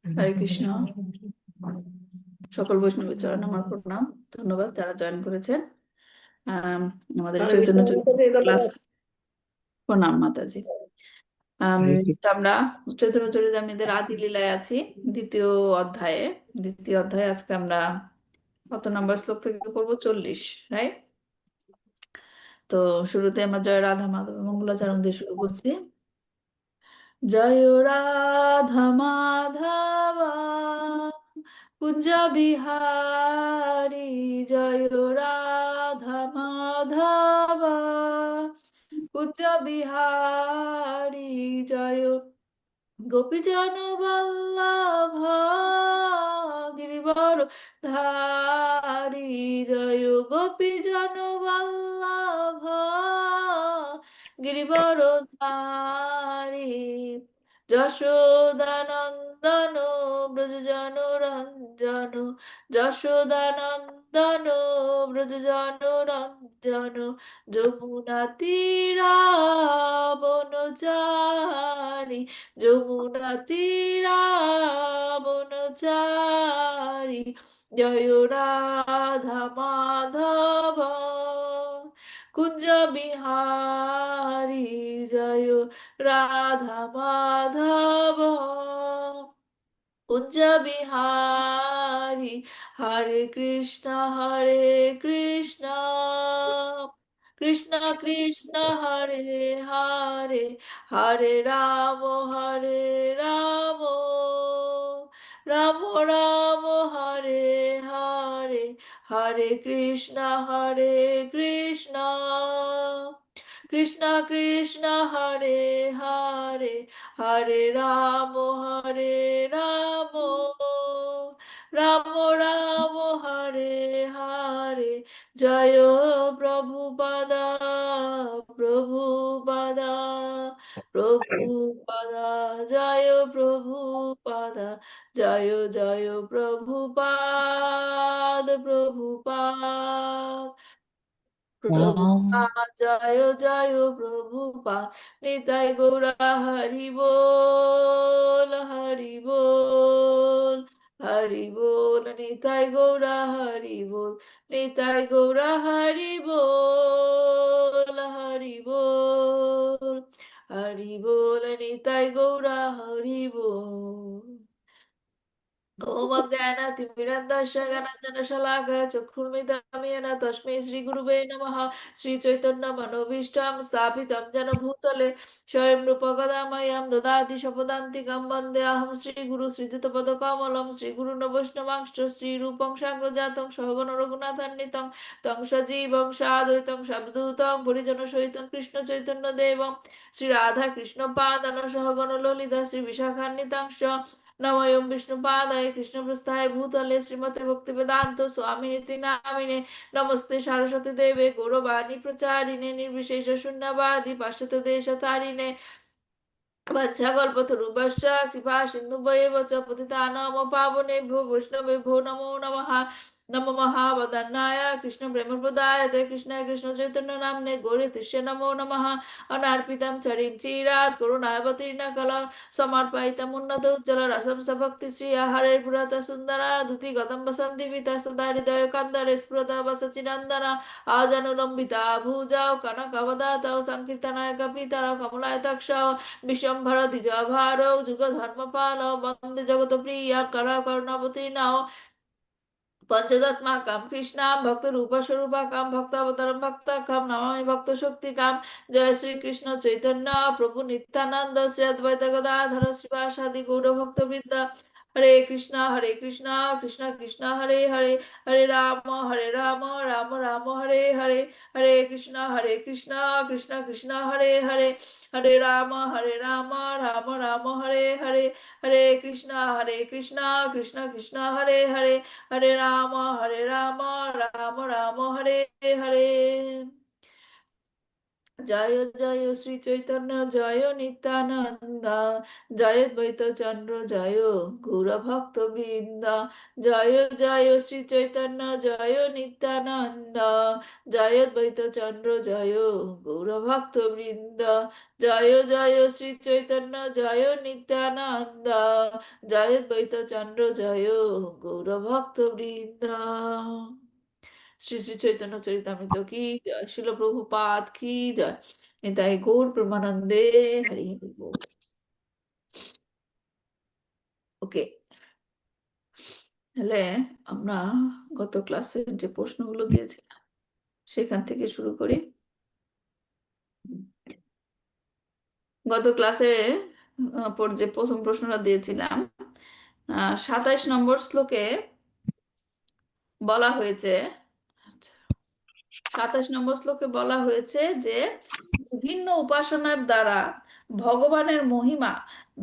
হরে কৃষ্ণ। সকল বৈষ্ণবের চরণ আমার প্রণাম। ধন্যবাদ যারা জয়েন করেছেন আমাদের চৈতন্য ক্লাস। প্রণাম মাতাজি। তো আমরা চৈতন্য চরিতামৃতের আদি লীলায় আছি, দ্বিতীয় অধ্যায়ে। আজকে আমরা কত নম্বর শ্লোক থেকে পড়বো? 40, রাইট? তো শুরুতে আমরা জয় রাধা মাধব মঙ্গলাচরণ দিয়ে শুরু করছি। জয় রাধা মাধব কুঞ্জ বিহারী, জয় রাধা মাধব কুঞ্জ বিহারী, জয় গোপীজন বল্লভ গিরিবর ধারী, জয় গোপীজন বল্লভ গিরিবর ধারী, যশোদানন্দন ব্রজজন রঞ্জন, যশোদানন্দন ব্রজজন রঞ্জন, যমুনা তীরাবনচারী, যমুনা তীরাবনচারী, জয় রাধা মাধব কুঞ্জ বিহারী, জয় রাধা মাধব কুঞ্জ বিহারী, হরে কৃষ্ণ কৃষ্ণ কৃষ্ণ হরে হরে, হরে রাম রাম, রাম রাম হরে হরে, হরে কৃষ্ণ কৃষ্ণ কৃষ্ণ কৃষ্ণ হরে হরে, হরে রাম রাম, রাম রাম হরে হরে, জয় প্রভুপাদা প্রভুপাদা প্রভুপাদা, জয় প্রভুপাদা, জয় জয় প্রভুপাদ প্রভুপাদ প্রভুপাদ, জয় জয় প্রভুপাদ, নিতাই গৌরা হরি বল হরি বল হরি বল, নিতাই গৌরা হরি বল, নিতাই গৌরা হরি বল হরি বল হরি বল, নিতাই গৌরা হরি বল। ওম অজ্ঞানাতিমিরন্ধস্য জ্ঞানাঞ্জনশলাকয়া চক্ষুর্মিলিतं येन তস্मै শ্রীগুরুবে নমঃ। শ্রীচৈতন্যমনোভীষ্টं স্থাপিतं येन भूतले स्वयं रूप कदा मह्यं ददाति स्वपदान्तिकं। वन्देऽहं श्रीगुरु श्रीयुतपदकमलं, श्रीगुरून् वैष्णवांश्च श्रीरूपं साग्रजातं सहगण रघुनाथान्वितं तं सजीवं साद्वैतं सावधूतं परिजनसहितं कृष्णचैतन्यदेवं श्रीराधाकृष्णपादान् सहगण ललिता श्रीविशाखान्वितांश्च। नमोऽयं विष्णुपादाय कृष्णप्रस्थाय भूतले श्रीमते भक्तिवेदान्त स्वामिनिति नामिने। नमस्ते सरस्वती देवे गौरवाणी प्रचारिणे, निर्विशेष शून्यवादी पाश्चात्य देशतारिणे। वत्सकल्पतरुभ्यश्च कृपा सिन्धुभ्येव च पतितानां पावनेभ्यो वैष्णवेभ्यो नमो नमः। नमो महावदन्नाय कृष्ण प्रेमप्रदायते कृष्णाय कृष्ण चैतन्य नाम्ने गौरतीर्षे नमो नमः। अनार्पितं चरिं चिरात् करुणावतीर्ण कला समर्पयितं उन्नत उज्ज्वल रसं भक्ति श्री हरे पुरत सुन्दरा धुति गतं वसन्ति विता सदा हृदय कन्दरे स्फुरत वसचिनन्दना आजनुलम्बिता भुजौ कनकवदातौ संकीर्तनाय कपितरौ कमलाय तक्षौ विश्वम्भर द्विजभारौ जुगधर्मपालौ वन्दे जगत्प्रिया करुणावतीर्णौ पंचदत्माकं कृष्णां भक्तरूपस्वरूपकं भक्तावतारं भक्तकं नमामि भक्तशक्तिकं। जय श्री कृष्ण चैतन्य प्रभु नित्यानंद श्री अद्वैत गदाधर श्रीवासादि गौरभक्तवृंद। हरे कृष्णा कृष्ण कृष्ण हरे हरे, हरे राम राम राम हरे हरे, हरे कृष्णा कृष्ण कृष्ण हरे हरे, हरे राम राम राम हरे हरे, हरे कृष्णा कृष्ण कृष्ण हरे हरे, हरे राम राम राम हरे हरे। জয় জয় শ্রী চৈতন্য জয় নিত্যানন্দ, জয় দ্বৈত চন্দ্র জয় গৌর ভক্ত বৃন্দ, জয় জয় শ্রী চৈতন্য জয় নিত্যানন্দ, জয় দ্বৈত চন্দ্র জয় গৌর ভক্ত বৃন্দ, জয় জয় শ্রী চৈতন্য জয় নিত্যানন্দ, জয় দ্বৈত চন্দ্র জয় গৌর ভক্ত বৃন্দ। শ্রী শ্রী চৈতন্য চরিতামৃত কি জয়, শিল প্রভুপাদ কি জয়, নিতাই গৌর প্রেমানন্দে, হরি হরি বল। ওকে, তাহলে আমরা গত ক্লাসের যে প্রশ্নগুলো দিয়েছিলাম সেখান থেকে শুরু করি। গত ক্লাসে পর যে প্রথম প্রশ্নটা দিয়েছিলাম, 27 নম্বর শ্লোকে বলা হয়েছে, 27 নম্বর শ্লোকে বলা হয়েছে যে বিভিন্ন উপাসনার দ্বারা ভগবানের মহিমা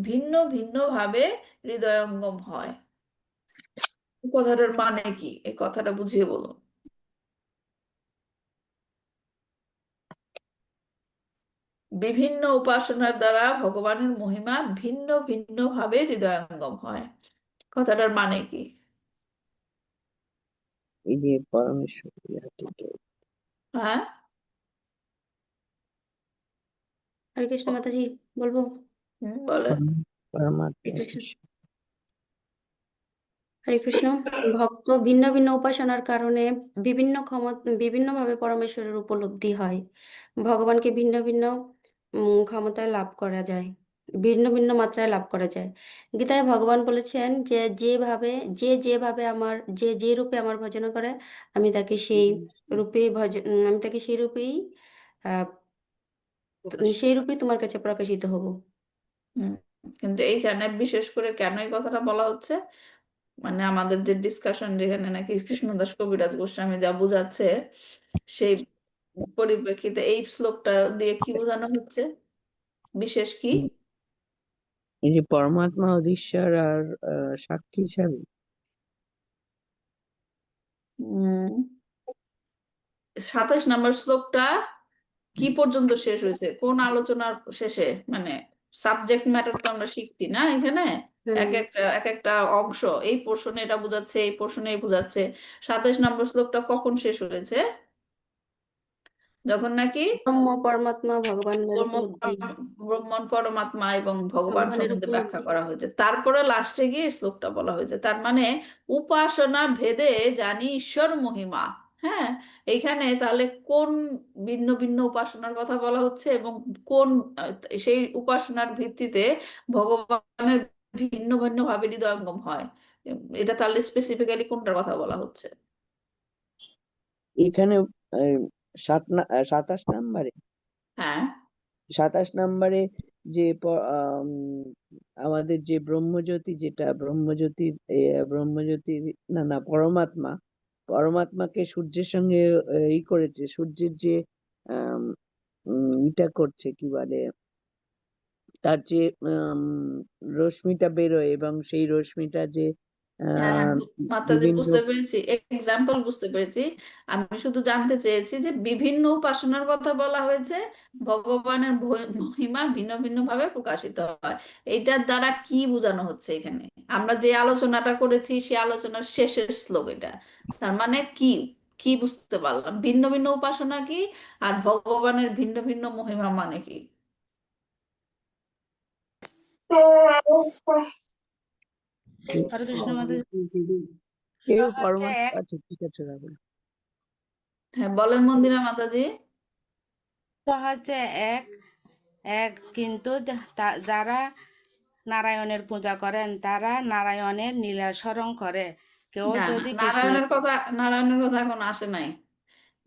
ভিন্ন ভিন্ন ভাবে হৃদয়ঙ্গম হয়। এই কথাটার মানে কি? এই কথাটা বুঝিয়ে বলুন। বিভিন্ন উপাসনার দ্বারা ভগবানের মহিমা ভিন্ন ভিন্ন ভাবে হৃদয়ঙ্গম হয়, কথাটার মানে কি? এই যে পরমেশ্বর এতটা হ্যাঁ, হরে কৃষ্ণ মাতাজি, বলবো? বলেন। পরমাত্মা হরে কৃষ্ণ। হরে কৃষ্ণ। ভক্ত ভিন্ন ভিন্ন উপাসনার কারণে বিভিন্নভাবে পরমেশ্বরের উপলব্ধি হয়। ভগবানকে ভিন্ন ভিন্ন ক্ষমতায় লাভ করা যায়, ভিন্ন ভিন্ন মাত্রায় লাভ করা যায়। গীতায় ভগবান বলেছেন যে যেভাবে যে রূপে আমার ভজন করে, আমি তাকে সেই রূপেই আহ সেই রূপেই তোমার কাছে প্রকাশিত হব। হুম, কিন্তু এইখানে বিশেষ করে কেন এই কথাটা বলা হচ্ছে, মানে আমাদের যে ডিসকাশন যেখানে নাকি কৃষ্ণদাস কবিরাজ গোস্বামী যা বুঝাচ্ছে, সেই পরিপ্রেক্ষিতে এই শ্লোকটা দিয়ে কি বোঝানো হচ্ছে, বিশেষ কি? এই যে পরমাত্মা অধীশ্বর আর সাক্ষী হিসাবে 27 নম্বর শ্লোকটা কি পর্যন্ত শেষ হয়েছে, কোন আলোচনার শেষে? মানে সাবজেক্ট ম্যাটার তো আমরা শিখছি না এখানে, এক একটা অংশ, এই পোর্শনে এটা বোঝাচ্ছে, এই পোর্শনে এই বোঝাচ্ছে। 27 নম্বর শ্লোকটা কখন শেষ হয়েছে? যখন নাকি ব্রহ্ম পরমাত্মা ভগবানের ব্রহ্ম উপলব্ধি, ব্রহ্মণ পরমাত্মা এবং ভগবান ভগবানের সম্বন্ধে ব্যাখ্যা উপলব্ধি। করা হয়েছে, তারপরে লাস্টে গিয়ে শ্লোকটা বলা হয়েছে। তার মানে উপাসনা ভেদে জানি ঈশ্বর মহিমা। হ্যাঁ, এইখানে তাহলে কোন ভিন্ন ভিন্ন উপাসনার কথা বলা হচ্ছে এবং কোন সেই উপাসনার ভিত্তিতে ভগবানের ভিন্ন ভিন্ন ভাবে হৃদয়ঙ্গম হয়, এটা তাহলে স্পেসিফিক্যালি কোনটার কথা বলা হচ্ছে? এখানে আহ, 27 নম্বরে হ্যাঁ, 27 নম্বরে যে আমাদের যে ব্রহ্মজ্যোতি, যেটা ব্রহ্মজ্যোতির ব্রহ্মজ্যোতির না না পরমাত্মাকে সূর্যের সঙ্গে ই করেছে, সূর্যের যে আম, ইটা করছে কি বলে, তার যে রশ্মিটা বেরোয় এবং সেই রশ্মিটা যে হ্যাঁ, হ্যাঁ, আহ মাতাজি বিভিন্ন বুঝতে পেরেছি, এক্সাম্পল বুঝতে পেরেছি। আমি শুধু জানতে চেয়েছি যে বিভিন্ন উপাসনার কথা বলা হয়েছে, ভগবানের মহিমা ভিন্ন ভিন্ন ভাবে প্রকাশিত হয়, এইটার দ্বারা কি বোঝানো হচ্ছে এখানে? আমরা যে আলোচনাটা করেছি সেই আলোচনার শেষের শ্লোক এটা, তার মানে কি, কি বুঝতে পারলাম? ভিন্ন ভিন্ন উপাসনা কি, আর ভগবানের ভিন্ন ভিন্ন মহিমা মানে কি? হরে কৃষ্ণ মাতাজি, কেউ হচ্ছে পরমাত্মা, এক আচ্ছা ঠিক আছে রাখুন। হ্যাঁ, বলেন মন্দিরা মাতাজি। হচ্ছে এক এক কিন্তু যারা নারায়ণের পূজা করেন তারা নারায়ণের লীলা স্মরণ করে। কেউ না না, যদি কৃষ্ণের নারায়ণের কথা এখন আসে নাই,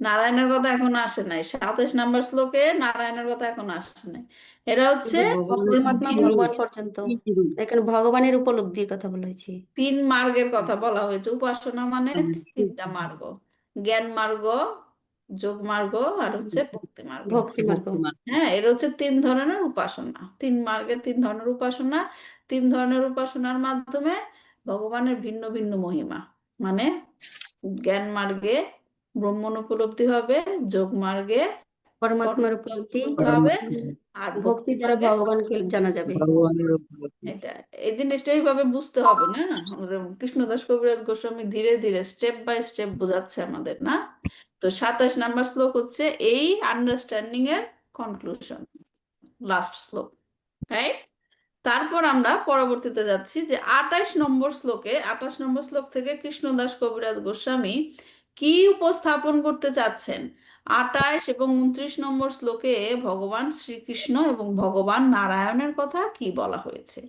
নারায়ণের কথা এখন আসে নাই, 27 নম্বর শ্লোকে নারায়ণের কথা এখন আসে নাই। এটা হচ্ছে কিন্তু যে পরমাত্মা ভগবান পর্যন্ত, এখানে ভগবানের উপলব্ধির কথা বলেছি। 3 মার্গের কথা বলা হয়েছে। উপাসনা মানে 3টা মার্গ: জ্ঞান মার্গ, যোগ মার্গ, আর হচ্ছে ভক্তি মার্গ। ভক্তি মার্গ। হ্যাঁ, এর হচ্ছে 3 ধরনের উপাসনা, 3 মার্গের 3 ধরনের উপাসনা। 3 ধরনের উপাসনার মাধ্যমে ভগবানের ভিন্ন ভিন্ন মহিমা, মানে জ্ঞান মার্গে ব্রহ্মণ উপলব্ধি হবে, যোগ মার্গে পরমাত্মার উপলব্ধি করতে হবে আর ভক্তি দ্বারা ভক্তিভাবে ভগবানকে জানা যাবে। ভগবানের উপলব্ধি। এটা এই জিনিসটা এইভাবে বুঝতে হবে না? কৃষ্ণদাস কবিরাজ গোস্বামী ধীরে ধীরে স্টেপ বাই স্টেপ বোঝাচ্ছে আমাদের, না? তো 27 নাম্বার শ্লোক হচ্ছে এই আন্ডারস্ট্যান্ডিং এর কনক্লুশন, লাস্ট শ্লোক, রাইট? তারপর আমরা পরবর্তীতে যাচ্ছি যে 28 নম্বর শ্লোকে, 28 নম্বর শ্লোক থেকে কৃষ্ণদাস কবিরাজ গোস্বামী কি উপস্থাপন করতে চাচ্ছেন। 28 এবং 29 নম্বর শ্লোকে ভগবান শ্রীকৃষ্ণ এবং ভগবান নারায়ণের কথা কি বলা হয়েছে।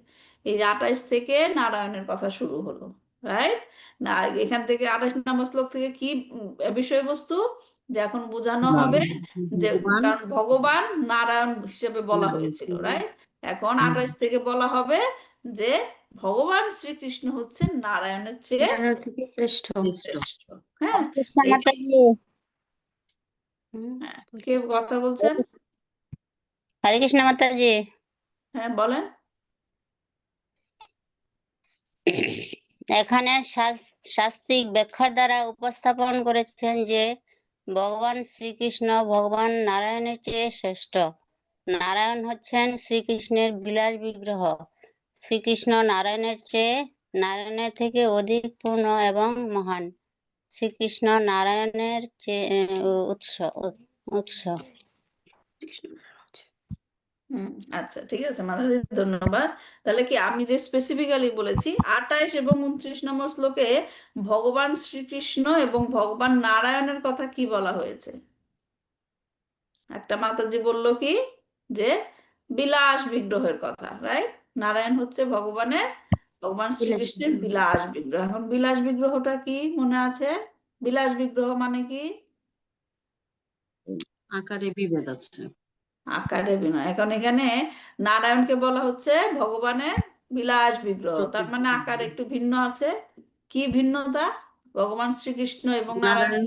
এই যে 28 থেকে নারায়ণের কথা শুরু হলো, রাইট? না, এখান থেকে 28 নম্বর শ্লোক থেকে কি বিষয়বস্তু যে এখন বোঝানো হবে যে, ভগবান কারণ ভগবান নারায়ণ হিসেবে বলা হয়েছিল, নারায়ণ। রাইট? এখন হুম। 28 থেকে বলা হবে যে ভগবান শ্রীকৃষ্ণ হচ্ছেন নারায়ণের চেয়ে নারায়ণ থেকে শ্রেষ্ঠ। শ্রেষ্ঠ। হ্যাঁ, কৃষ্ণ এই- মাতাজি, হুম, হ্যাঁ, কে কথা বলছেন? হরে কৃষ্ণ মাতাজি। হ্যাঁ, বলেন। এখানে শাস্ত্রিক ব্যাখ্যার দ্বারা উপস্থাপন করেছেন যে ভগবান শ্রীকৃষ্ণ ভগবান নারায়ণের চেয়ে শ্রেষ্ঠ। নারায়ণ হচ্ছেন শ্রীকৃষ্ণের বিলাস বিগ্রহ। শ্রীকৃষ্ণ নারায়ণের থেকে অধিক পূর্ণ এবং মহান। শ্রীকৃষ্ণ নারায়ণের চেয়ে উৎস। হুম, আচ্ছা, ঠিক আছে মাধবী, ধন্যবাদ। তাহলে কি আমি যে স্পেসিফিক্যালি বলেছি 28 এবং 29 নম্বর শ্লোকে ভগবান শ্রীকৃষ্ণ এবং ভগবান নারায়ণের কথা কি বলা হয়েছে? একটা মাতাজি বলল কি যে বিলাস বিগ্রহের কথা, রাইট? নারায়ণ হচ্ছে ভগবান বিলাস শ্রীকৃষ্ণের বিগ্রহ। বিলাস বিগ্রহ। এখন বিলাস বিগ্রহটা কি মনে আছে? বিলাস বিগ্রহ মানে কি? আকারে বিভেদ আছে। আকারে বিনয়। এখন এখানে নারায়ণকে বলা হচ্ছে ভগবানের বিলাস বিগ্রহ, তার মানে আকার একটু ভিন্ন আছে। কি ভিন্নতা ভগবান শ্রীকৃষ্ণ এবং নারায়ণ?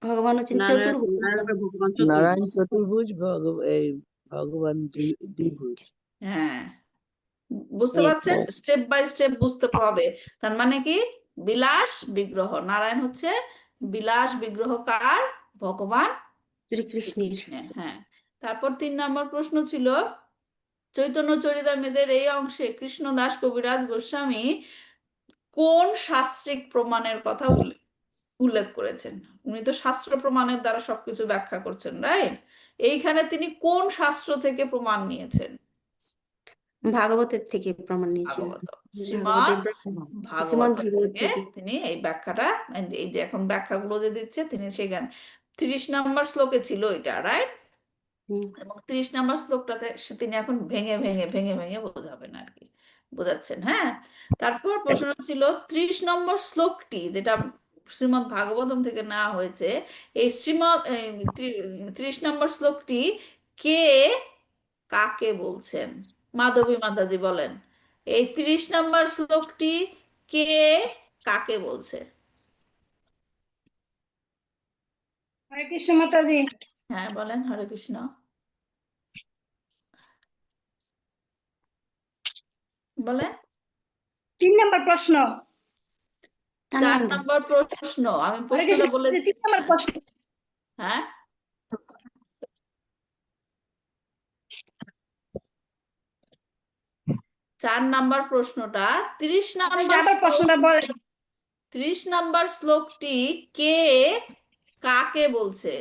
ভগবান হচ্ছেন চতুর্ভুজ। নারায়ণ ভগবান নারায়ণ চতুর্ভুজ। চতুর্ভুজ, এই ভগবান দ্বিভুজ। হ্যাঁ, বুঝতে পারছেন? স্টেপ বাই স্টেপ বুঝতে হবে। তার মানে কি বিলাস বিগ্রহ, নারায়ণ হচ্ছে বিলাস বিগ্রহ কার? ভগবান শ্রীকৃষ্ণের। শ্রীকৃষ্ণের। হ্যাঁ, তারপর 3 নম্বর প্রশ্ন ছিল চৈতন্য চরিতামৃতের এই অংশে কৃষ্ণদাস কবিরাজ গোস্বামী কোন শাস্ত্রিক প্রমাণের কথা উল্লেখ করেছেন। উনি তো শাস্ত্র প্রমাণের দ্বারা সবকিছু ব্যাখ্যা করছেন, রাইট? এইখানে তিনি কোন শাস্ত্র থেকে প্রমাণ নিয়েছেন? ভাগবতের থেকে প্রমাণ নিয়েছেন। ভাগবত, ভাগবতের শ্রীমদ্ ভাগবত ভাগবত থেকে থেকে। তিনি এই ব্যাখ্যাটা, এই যে এখন ব্যাখ্যাগুলো যে দিচ্ছে তিনি সেখানে 30 নম্বর শ্লোকে ছিল এটা, রাইট? হুম, এবং 30 নম্বর শ্লোকটাতে তিনি এখন ভেঙে ভেঙে ভেঙে ভেঙে বোঝাবেন আর কি, বোঝাচ্ছেন। হ্যাঁ, তারপর প্রশ্ন ছিল 30 নম্বর শ্লোকটি যেটা শ্রীমদ্ ভাগবতম থেকে নেওয়া হয়েছে, এই 30 নম্বর শ্লোকটি কে কাকে বলছেন? মাধবী মাতাজি বলেন, এই 30 নম্বর শ্লোকটি কে কাকে বলছে? হরে কৃষ্ণ মাতাজি, হ্যাঁ, বলেন। হরে কৃষ্ণ। বলেন। 3 নম্বর প্রশ্ন। 4 নম্বর প্রশ্ন, আমি হরে কৃষ্ণ প্রশ্নটা বলে, মাতাজি, 3 নম্বর প্রশ্ন। হ্যাঁ, 4 নাম্বার প্রশ্নটা 30 নাম্বার আবার প্রশ্নটা বলেন। 30 নাম্বার শ্লোকটি কে কাকে বলছে?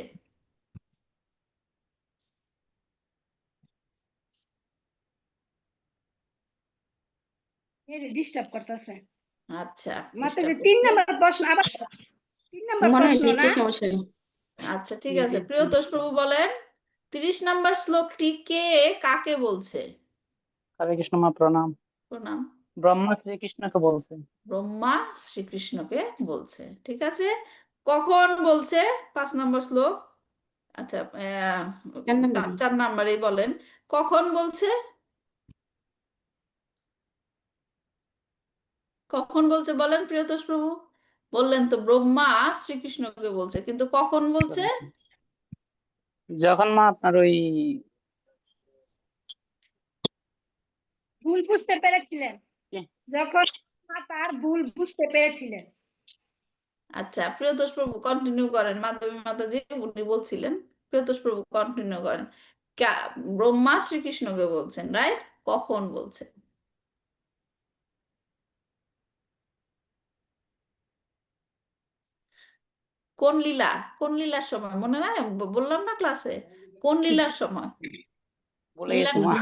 ডিস্টার্ব করতেছে আচ্ছা, মাতাজি। disturb 3 হচ্ছে। নম্বর প্রশ্ন, আবার 3 নম্বর মনে হয় প্রশ্ন না? নেটের সমস্যা। আচ্ছা, ঠিক আছে, প্রিয়তোষ প্রভু বলেন 30 নাম্বার শ্লোকটি কে কাকে বলছে? হরে কৃষ্ণ মা, প্রণাম। প্রণাম। ব্রহ্মা শ্রীকৃষ্ণকে বলছে। ব্রহ্মা শ্রীকৃষ্ণকে বলছে, ঠিক আছে। কখন বলছে? 5 নম্বর শ্লোক। আচ্ছা, 4 নম্বরে। 4 নাম্বারে বলেন কখন বলছে। কখন বলছে বলেন প্রিয়তোষ প্রভু। বললেন তো ব্রহ্মা শ্রীকৃষ্ণকে বলছে, কিন্তু কখন বলছে? যখন মা আপনার ওই ভুল বুঝতে পেরেছিলেন, কি? যখন তার ভুল বুঝতে পেরেছিলেন। আচ্ছা, প্রিয়তোষ প্রভু কন্টিনিউ করেন। মাধবী মাতাজি উনি বলছিলেন। প্রিয়তোষ প্রভু কন্টিনিউ করেন। ব্রহ্মা শ্রীকৃষ্ণকে বলছেন, রাইট? কখন বলছেন? কোন লীলা? কোন লীলার সময় মনে নাই? বললাম না ক্লাসে, কোন লীলার সময়? বলে লীলা গেছো মা।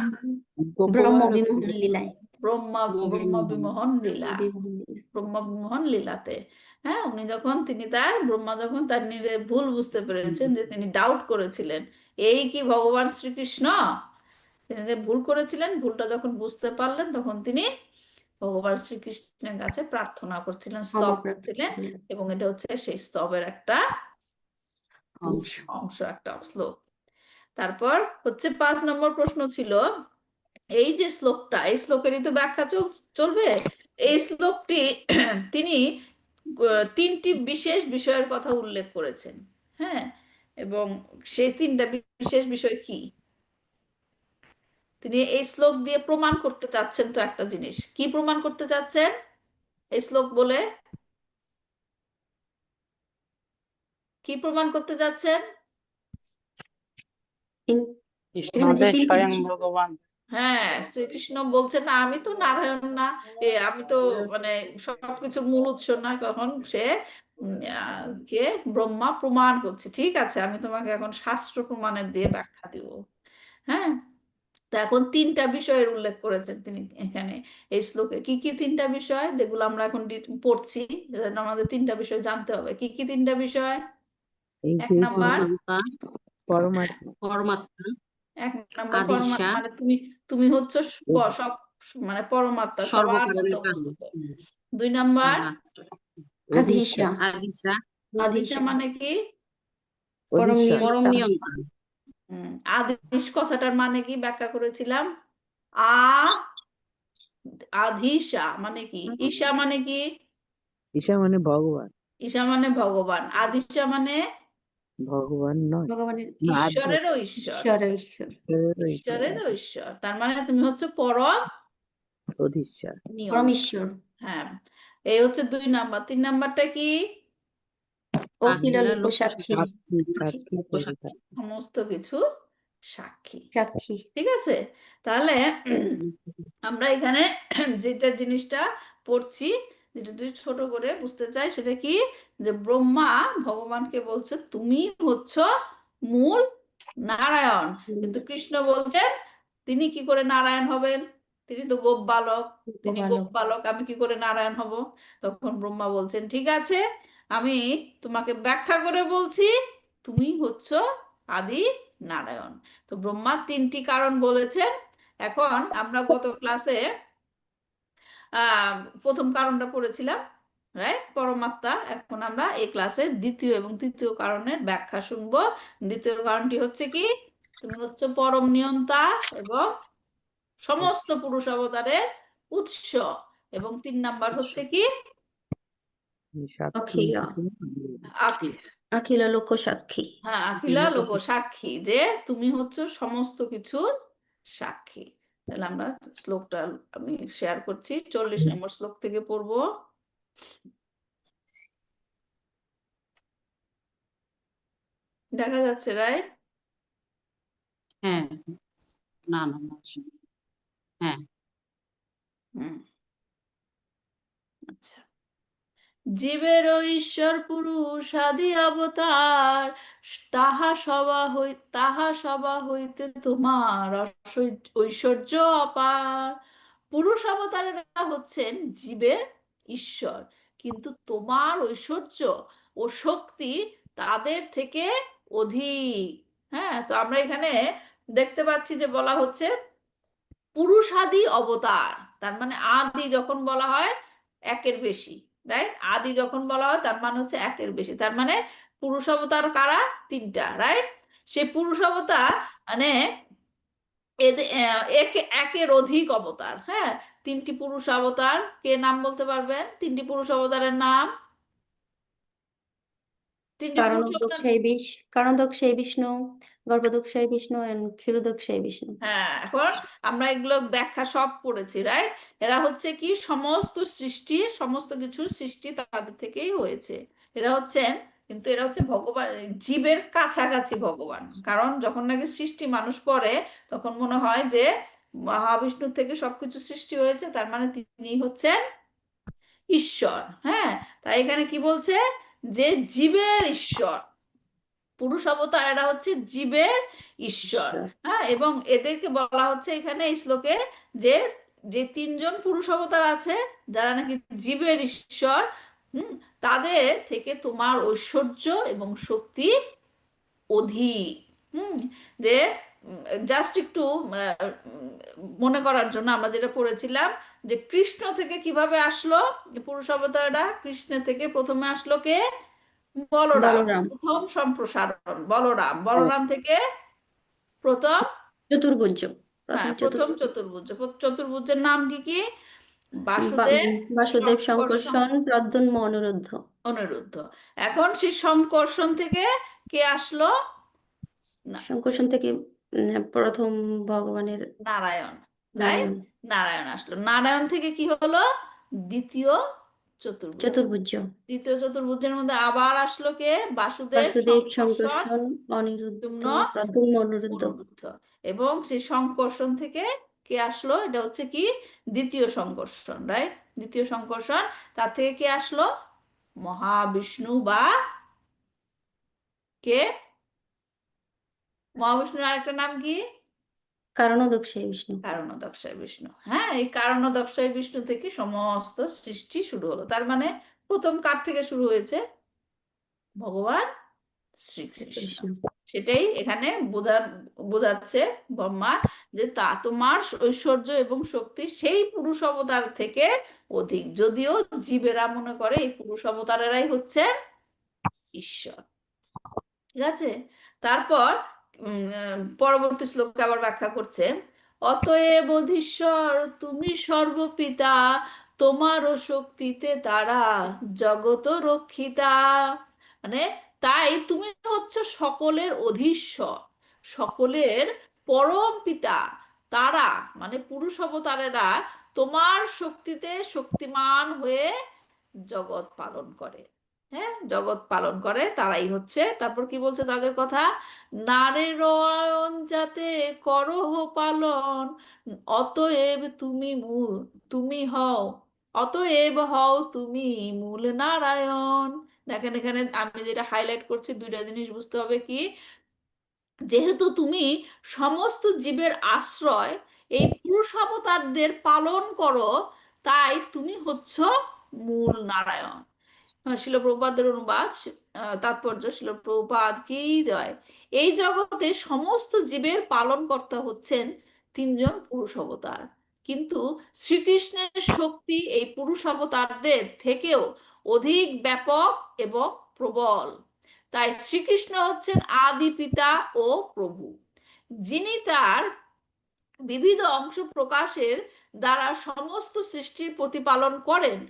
ব্রহ্ম গোপবালক বিমোহন লীলায় ব্রহ্মা ব্রহ্ম বিমোহন লীলা, বিমোহন লীলা। ব্রহ্ম বিমোহন লীলাতে। হ্যাঁ, উনি যখন ব্রহ্মা যখন তার ভুল বুঝতে পেরেছেন, যে তিনি ডাউট করেছিলেন এই কি ভগবান শ্রীকৃষ্ণ, তিনি যে ভুল করেছিলেন, ভুলটা যখন বুঝতে পারলেন, তখন তিনি ভগবান শ্রীকৃষ্ণের কাছে প্রার্থনা করছিলেন, স্তব ক্ষমা প্রার্থনা করছিলেন। করলেন। এবং এটা হচ্ছে সেই স্তবের একটা অংশ। অংশ, একটা শ্লোক। তারপর হচ্ছে 5 নম্বর প্রশ্ন ছিল, এই যে শ্লোকটা, এই শ্লোকেরই তো ব্যাখ্যা চলবে। এই শ্লোকটি তিনি 3টি বিশেষ বিষয়ের কথা উল্লেখ করেছেন। হ্যাঁ, এবং সেই 3টা বিশেষ বিষয় কি? তিনি এই শ্লোক দিয়ে প্রমাণ করতে চাচ্ছেন তো একটা জিনিস। কি প্রমাণ করতে চাচ্ছেন এই শ্লোক বলে? কি প্রমাণ করতে চাচ্ছেন? কৃষ্ণ এখানে যে যে 3টি স্বয়ং বিষয়, ভগবান। হ্যাঁ, শ্রীকৃষ্ণ বলছেন না আমি তো নারায়ণ না, আমি তো মানে সবকিছুর মূল উৎস না, কখন সে কে ব্রহ্মা প্রমাণ করছে। ঠিক আছে, আমি তোমাকে এখন শাস্ত্র প্রমাণের দিয়ে ব্যাখ্যা দিব। হ্যাঁ, তো এখন 3টা বিষয়ের উল্লেখ করেছেন তিনি এখানে এই শ্লোকে। কি কি 3টা বিষয়, যেগুলো আমরা এখন পড়ছি, আমাদের 3টা বিষয় জানতে হবে। কি কি 3টা বিষয়? এই 1 যে নাম্বার, পরমাত্মা, পরমাত্মা, পরমাত্মা, 1 নম্বর আদিশা, পরমাত্মা, মানে তুমি তুমি হচ্ছে সব, মানে পরমাত্মা সবার মধ্যে সর্বকারণের কারণ। অবস্থিত। 2 নাম্বার, আর আশ্রয়। অধিষ্ঠা, আধিশা, আদিশা, আদিশা আধিশা, মানে কি? পরম অধিষ্ঠান, পরম নিয়ন্তা, নিয়ন্তা। আদিশ কথাটার মানে কি ব্যাখ্যা করেছিলাম? আ আধিশা মানে কি? ঈশা মানে কি? ঈশা মানে ভগবান, ঈশা মানে ভগবান, আদিশা মানে ভগবান নয়, ভগবানের না আদি, ঈশ্বরেরও ঈশ্বর, ঈশ্বরের ঈশ্বর, ঈশ্বরেরও ঈশ্বর, ঈশ্বরেরও ঈশ্বর। তার মানে তুমি হচ্ছে পরম অধিষ্ঠান, পরম নিয়ন্তা। ঈশ্বর। হ্যাঁ, এই হচ্ছে 2 নাম্বার। 3 নাম্বারটা কি? অখিল আহিলা লোক লোক সাক্ষী, সাক্ষী, অখিল সাক্ষী লোক প্রভৃতা। সাক্ষী। সমস্ত কিছু সাক্ষী। সাক্ষী। ঠিক আছে, তাহলে আমরা এখানে যেটা জিনিসটা পড়ছি, যেটা তুই ছোট করে বুঝতে চাই, সেটা কি, যে ব্রহ্মা ভগবানকে বলছে তুমি হচ্ছ মূল নারায়ণ। কিন্তু কৃষ্ণ বলছেন তিনি কি করে নারায়ণ হবেন? তিনি তো গোপ বালক, তিনি গোপ বালক। বালক, আমি কি করে নারায়ণ হব? তখন ব্রহ্মা বলছেন ঠিক আছে, আমি তোমাকে ব্যাখ্যা করে বলছি, তুমি হচ্ছ আদি নারায়ণ। তো ব্রহ্মা 3টি কারণ বলেছেন। এখন আমরা গত ক্লাসে আহ প্রথম কারণটা পড়েছিলাম, রাইট, পরমাত্মা। এখন আমরা এই ক্লাসে দ্বিতীয় এবং তৃতীয় কারণের ব্যাখ্যা শুনবো। দ্বিতীয় কারণটি হচ্ছে কি, তুমি হচ্ছে পরম নিয়ন্তা এবং সমস্ত পুরুষ অবতারের উৎস। এবং 3 নাম্বার হচ্ছে কি, সাক্ষী, অখিল, আখি- অখিল লোক সাক্ষী। হ্যাঁ, আখিলা লোক সাক্ষী, যে তুমি হচ্ছে সমস্ত কিছুর সাক্ষী। তাহলে আমরা শ্লোকটা আমি শেয়ার করছি, 40 নম্বর শ্লোক থেকে পড়বো। দেখা যাচ্ছে, রাইট? হ্যাঁ, না না না, হ্যাঁ। হুম, আচ্ছা। জীবেরও ঈশ্বর পুরুষ আদি অবতার, তাহা সবা হইতে তোমার ঐশ্বর্য অপার। পুরুষ অবতারেরা হচ্ছেন জীবের ঈশ্বর, কিন্তু তোমার ঐশ্বর্য ও শক্তি তাদের থেকে অধিক। হ্যাঁ, তো আমরা এখানে দেখতে পাচ্ছি যে বলা হচ্ছে পুরুষাদি অবতার। তার মানে আদি যখন বলা হয় একের বেশি, রাইট? আদি যখন বলা হয় তার মানে হচ্ছে একের বেশি। তার মানে পুরুষ অবতার কারা? 3টা, রাইট? সেই পুরুষ অবতার মানে একের অধিক অবতার। হ্যাঁ, 3টি পুরুষ অবতার, কে নাম বলতে পারবেন 3টি পুরুষ অবতারের নাম? 3টি পুরুষ অবতার। কারণদক্ষাই বিষ্ণু, গর্ভদক্ষাই বিষ্ণু and ক্ষীরোদক্ষাই বিষ্ণু। হ্যাঁ, এখন আমরা এগুলো ব্যাখ্যা সব পড়েছি, রাইট? এরা হচ্ছে কি সমস্ত সৃষ্টি, সমস্ত কিছুর সৃষ্টি তাদের থেকেই হয়েছে। এরা হচ্ছেন কিন্তু এরা হচ্ছে ভগবান, জীবের কাছাকাছি ভগবান। কারণ যখন নাকি সৃষ্টি মানুষ করে তখন মনে হয় যে মহাবিষ্ণুর থেকে সবকিছু সৃষ্টি হয়েছে, তার মানে তিনি হচ্ছেন ঈশ্বর। হ্যাঁ, তাই এখানে কি বলছে যে জীবের ঈশ্বর, পুরুষ অবতার এরা হচ্ছে জীবের ঈশ্বর। ঈশ্বর। হ্যাঁ, এবং এদেরকে বলা হচ্ছে এখানে এই শ্লোকে যে যে তিনজন পুরুষ অবতার আছে যারা নাকি জীবের ঈশ্বর, হুম, তাদের থেকে তোমার ঐশ্বর্য এবং শক্তি অধিক। হুম, যে জাস্ট একটু মনে করার জন্য আমরা যেটা পড়েছিলাম যে কৃষ্ণ থেকে কিভাবে আসলো এই পুরুষ অবতারটা, কৃষ্ণের থেকে প্রথমে আসলো কে? বলরাম, বলরাম, প্রথম সম্প্রসারণ বলরাম, বলরাম থেকে প্রথম, চতুর্ভুজ, হ্যাঁ প্রথম প্রথম চতুর্ভুজ, চতুর্ভুজ। চতুর্ভুজের নাম কি কি? বাসুদেব, বাসুদেব, শঙ্কর্ষণ, শঙ্কর্ষণ, প্রদ্যুম্ন, অনিরুদ্ধ। অনিরুদ্ধ। এখন সেই শঙ্কর্ষণ থেকে কে আসলো? না, শঙ্কর্ষণ থেকে প্রথম ভগবানের নারায়ণ, রাইট? নারায়ণ, নারায়ণ আসলো, নারায়ণ থেকে কি হলো? দ্বিতীয় চতুর্ভুজ। চতুর্ভুজ, দ্বিতীয় চতুর্ভুজের মধ্যে আবার আসলো কে? বাসুদেব, বাসুদেব, শঙ্কর্ষণ, শঙ্কর্ষণ, অনিরুদ্ধ, দ্যুম্ন, প্রদ্যুম্ন, অনিরুদ্ধ। অনিরুদ্ধ। এবং সেই সংকর্ষণ থেকে কে আসলো? এটা হচ্ছে কি দ্বিতীয় সংকর্ষণ, রাইট? দ্বিতীয় সংকর্ষণ, তার থেকে কে আসলো? মহাবিষ্ণু বা কে? মহাবিষ্ণুর আরেকটা নাম কি? কারণোদকশায়ী বিষ্ণু। কারণোদকশায় বিষ্ণু। হ্যাঁ, এই কারণোদকশায় বিষ্ণু থেকে সমস্ত সৃষ্টি শুরু হলো। তার মানে প্রথম কার থেকে শুরু হয়েছে? ভগবান শ্রীকৃষ্ণ। শ্রীকৃষ্ণ। সেটাই এখানে বোঝাচ্ছে ব্রহ্মা, যে তা তোমার ঐশ্বর্য এবং শক্তি সেই পুরুষ অবতার থেকে অধিক, যদিও জীবেরা মনে করে এই পুরুষ অবতারেরাই হচ্ছে ঈশ্বর। ঠিক আছে, তারপর পরবর্তী শ্লোকে আবার ব্যাখ্যা করছে, অতএব অধীশ্বর তুমি সর্বপিতা, তোমারও শক্তিতে তারা জগত রক্ষিতা। মানে তাই তুমি হচ্ছে সকলের অধীশ্বর, সকলের পরম পিতা। তারা মানে পুরুষ অবতারেরা তোমার শক্তিতে শক্তিমান হয়ে জগৎ পালন করে। হ্যাঁ, জগৎ পালন করে তারাই হচ্ছে। তারপর কি বলছে তাদের কথা? নারায়ণ যাতে করহ পালন, অতএব তুমি মূল, তুমি হও, অতএব হও তুমি মূল নারায়ণ। দেখেন এখানে আমি যেটা হাইলাইট করছি, দুইটা জিনিস বুঝতে হবে কি, যেহেতু তুমি সমস্ত জীবের আশ্রয়, এই পুরুষ অবতারদের পালন করো, তাই তুমি হচ্ছ মূল নারায়ণ। শিল প্রভুপাদের অনুবাদ, তাৎপর্য, শিল প্রভুপাদ কি জয়। এই জগতে সমস্ত জীবের পালনকর্তা হচ্ছেন তিনজন পুরুষ অবতার, কিন্তু শ্রীকৃষ্ণের শক্তি এই পুরুষ অবতারদের থেকেও অধিক ব্যাপক এবং প্রবল। তাই শ্রীকৃষ্ণ হচ্ছেন আদি পিতা ও প্রভু, যিনি তার বিবিধ অংশ প্রকাশের দ্বারা সমস্ত সৃষ্টির প্রতিপালন করেন।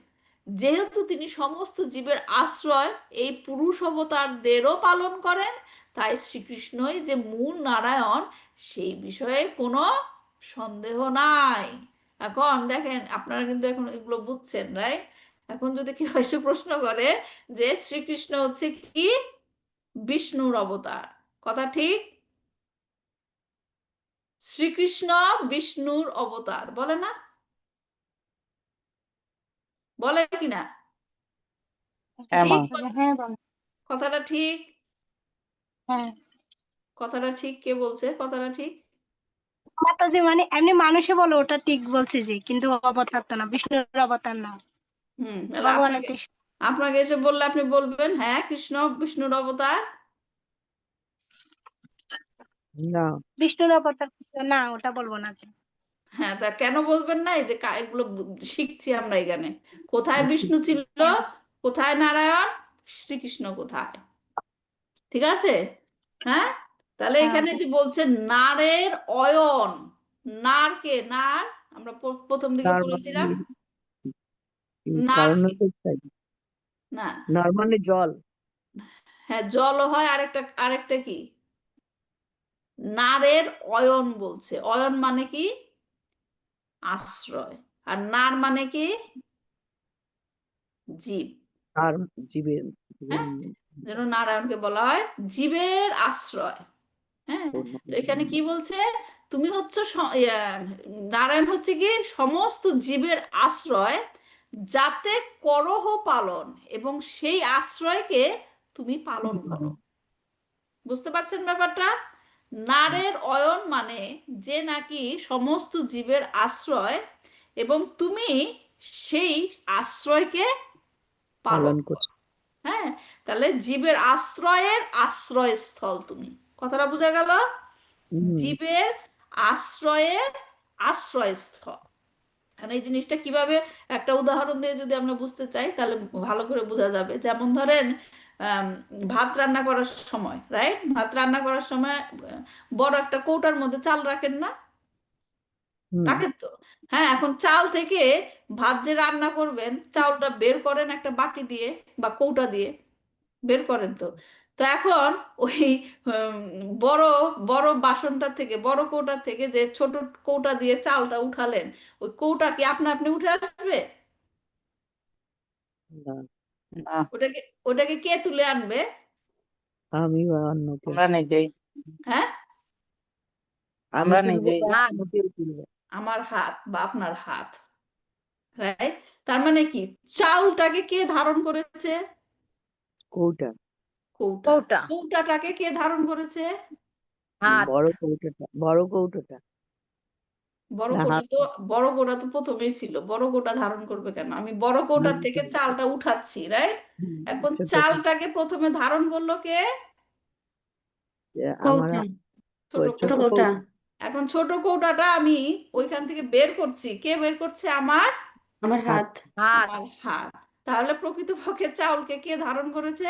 যেহেতু তিনি সমস্ত জীবের আশ্রয় এই পুরুষ অবতারদেরও পালন করেন, তাই শ্রীকৃষ্ণই যে মূল নারায়ণ সেই বিষয়ে কোনো সন্দেহ নাই। এখন দেখেন, আপনারা কিন্তু এখন এগুলো বুঝছেন, রাইট? এখন যদি কেউ এসে প্রশ্ন করে যে শ্রীকৃষ্ণ হচ্ছে কি বিষ্ণুর অবতার, কথা ঠিক? শ্রীকৃষ্ণ বিষ্ণুর অবতার বলে না? বলে কিনা? হ্যাঁ মা। ঠিক হ্যাঁ বাবা, কথাটা ঠিক? হ্যাঁ। কথাটা ঠিক, কে বলছে কথাটা ঠিক? মাতাজি মানে এমনি মানুষে বলে ওটা ঠিক বলছে যে, কিন্তু অবতার তো না, বিষ্ণুর অবতার না, তাহলে ভগবানের আপনাকে তো আপনাকে এসে বললে আপনি বলবেন হ্যাঁ কৃষ্ণ বিষ্ণুর অবতার? না, বিষ্ণুর অবতার না, ওটা বলবো না। হ্যাঁ, তা কেন বলবেন না? এই যে এগুলো শিখছি আমরা এখানে। কোথায় বিষ্ণু ছিল, কোথায় নারায়ণ, শ্রীকৃষ্ণ কোথায়? ঠিক আছে? হ্যাঁ, তাহলে হ্যাঁ, এখানে যে বলছে নারের অয়ন, নার কে? নার আমরা প্রথম দিকে তার পড়েছিলাম। মানে নার কারণ কে? হচ্ছে তাই। না, নার মানে জল। হ্যাঁ জলও হয়, আরেকটা আরেকটা কি? নারের অয়ন বলছে, অয়ন মানে কি? আশ্রয়। আর নার মানে কি? জীব। আর জীবের জীবের হ্যাঁ, যেন নারায়ণকে বলা হয় জীবের আশ্রয়। হ্যাঁ, ও তো এখানে কি বলছে, তুমি হচ্ছে নারায়ণ হচ্ছে কি সমস্ত জীবের আশ্রয়, যাতে করহ পালন এবং সেই আশ্রয়কে তুমি পালন করো। বুঝতে পারছেন ব্যাপারটা? নারের অয়ন মানে যে নাকি সমস্ত জীবের আশ্রয় এবং তুমি সেই আশ্রয়কে পালন পালন করো। করছে। হ্যাঁ, তাহলে জীবের আশ্রয়ের আশ্রয়স্থল তুমি। কথাটা বোঝা গেল? জীবের আশ্রয়ের আশ্রয়স্থল। এখন এই জিনিসটা কিভাবে একটা উদাহরণ দিয়ে যদি আমরা বুঝতে চাই তাহলে ভালো করে বোঝা যাবে। যেমন ধরেন আম, ভাত রান্না করার সময়, রাইট, ভাত রান্না করার সময় বড় একটা কৌটার মধ্যে চাল রাখেন না? হুম রাখেন তো। হ্যাঁ, এখন চাল থেকে ভাত যে রান্না করবেন চাউলটা বের করেন একটা বাটি দিয়ে বা কৌটা দিয়ে, বের করেন তো। তো এখন ওই উম, বড় বড় বাসনটা থেকে, বড় কৌটা থেকে যে ছোট কৌটা দিয়ে চালটা উঠালেন, ওই কৌটা কি আপনা আপনি উঠে আসবে? না, না, ওটাকে ওটাকে কে তুলে আনবে? আমি বা অন্য কেউ। আমরা নিজেই হ্যাঁ, আমি আমরা তুলবো নিজেই বা অন্য কেউ তুলবে। আমার হাত বা আপনার হাত, রাইট। তার মানে কি, চাউলটাকে কে ধারণ করেছে? কৌটা, কৌটা। কৌটা কৌটাটাকে কে ধারণ করেছে? হাত বড় কৌটাটা, বড় কৌটাটা। বড় না, কৌটা হাত তো, বড় কৌটা তো প্রথমেই ছিল, বড় কৌটা ধারণ করবে কেন? আমি বড় না, কৌটার থেকে চালটা উঠাচ্ছি, রাইট। এখন ছোট চালটাকে প্রথমে ধারণ করলো কে? আমার কৌটা, ছোট ছোট ছোট কৌটা। কৌটা, কৌটা। এখন ছোট কৌটাটা আমি ওইখান থেকে বের করছি, কে বের করছে? আমার আমার হাত, হাত, হাত আমার হাত। তাহলে প্রকৃতপক্ষে চাউলকে কে ধারণ করেছে?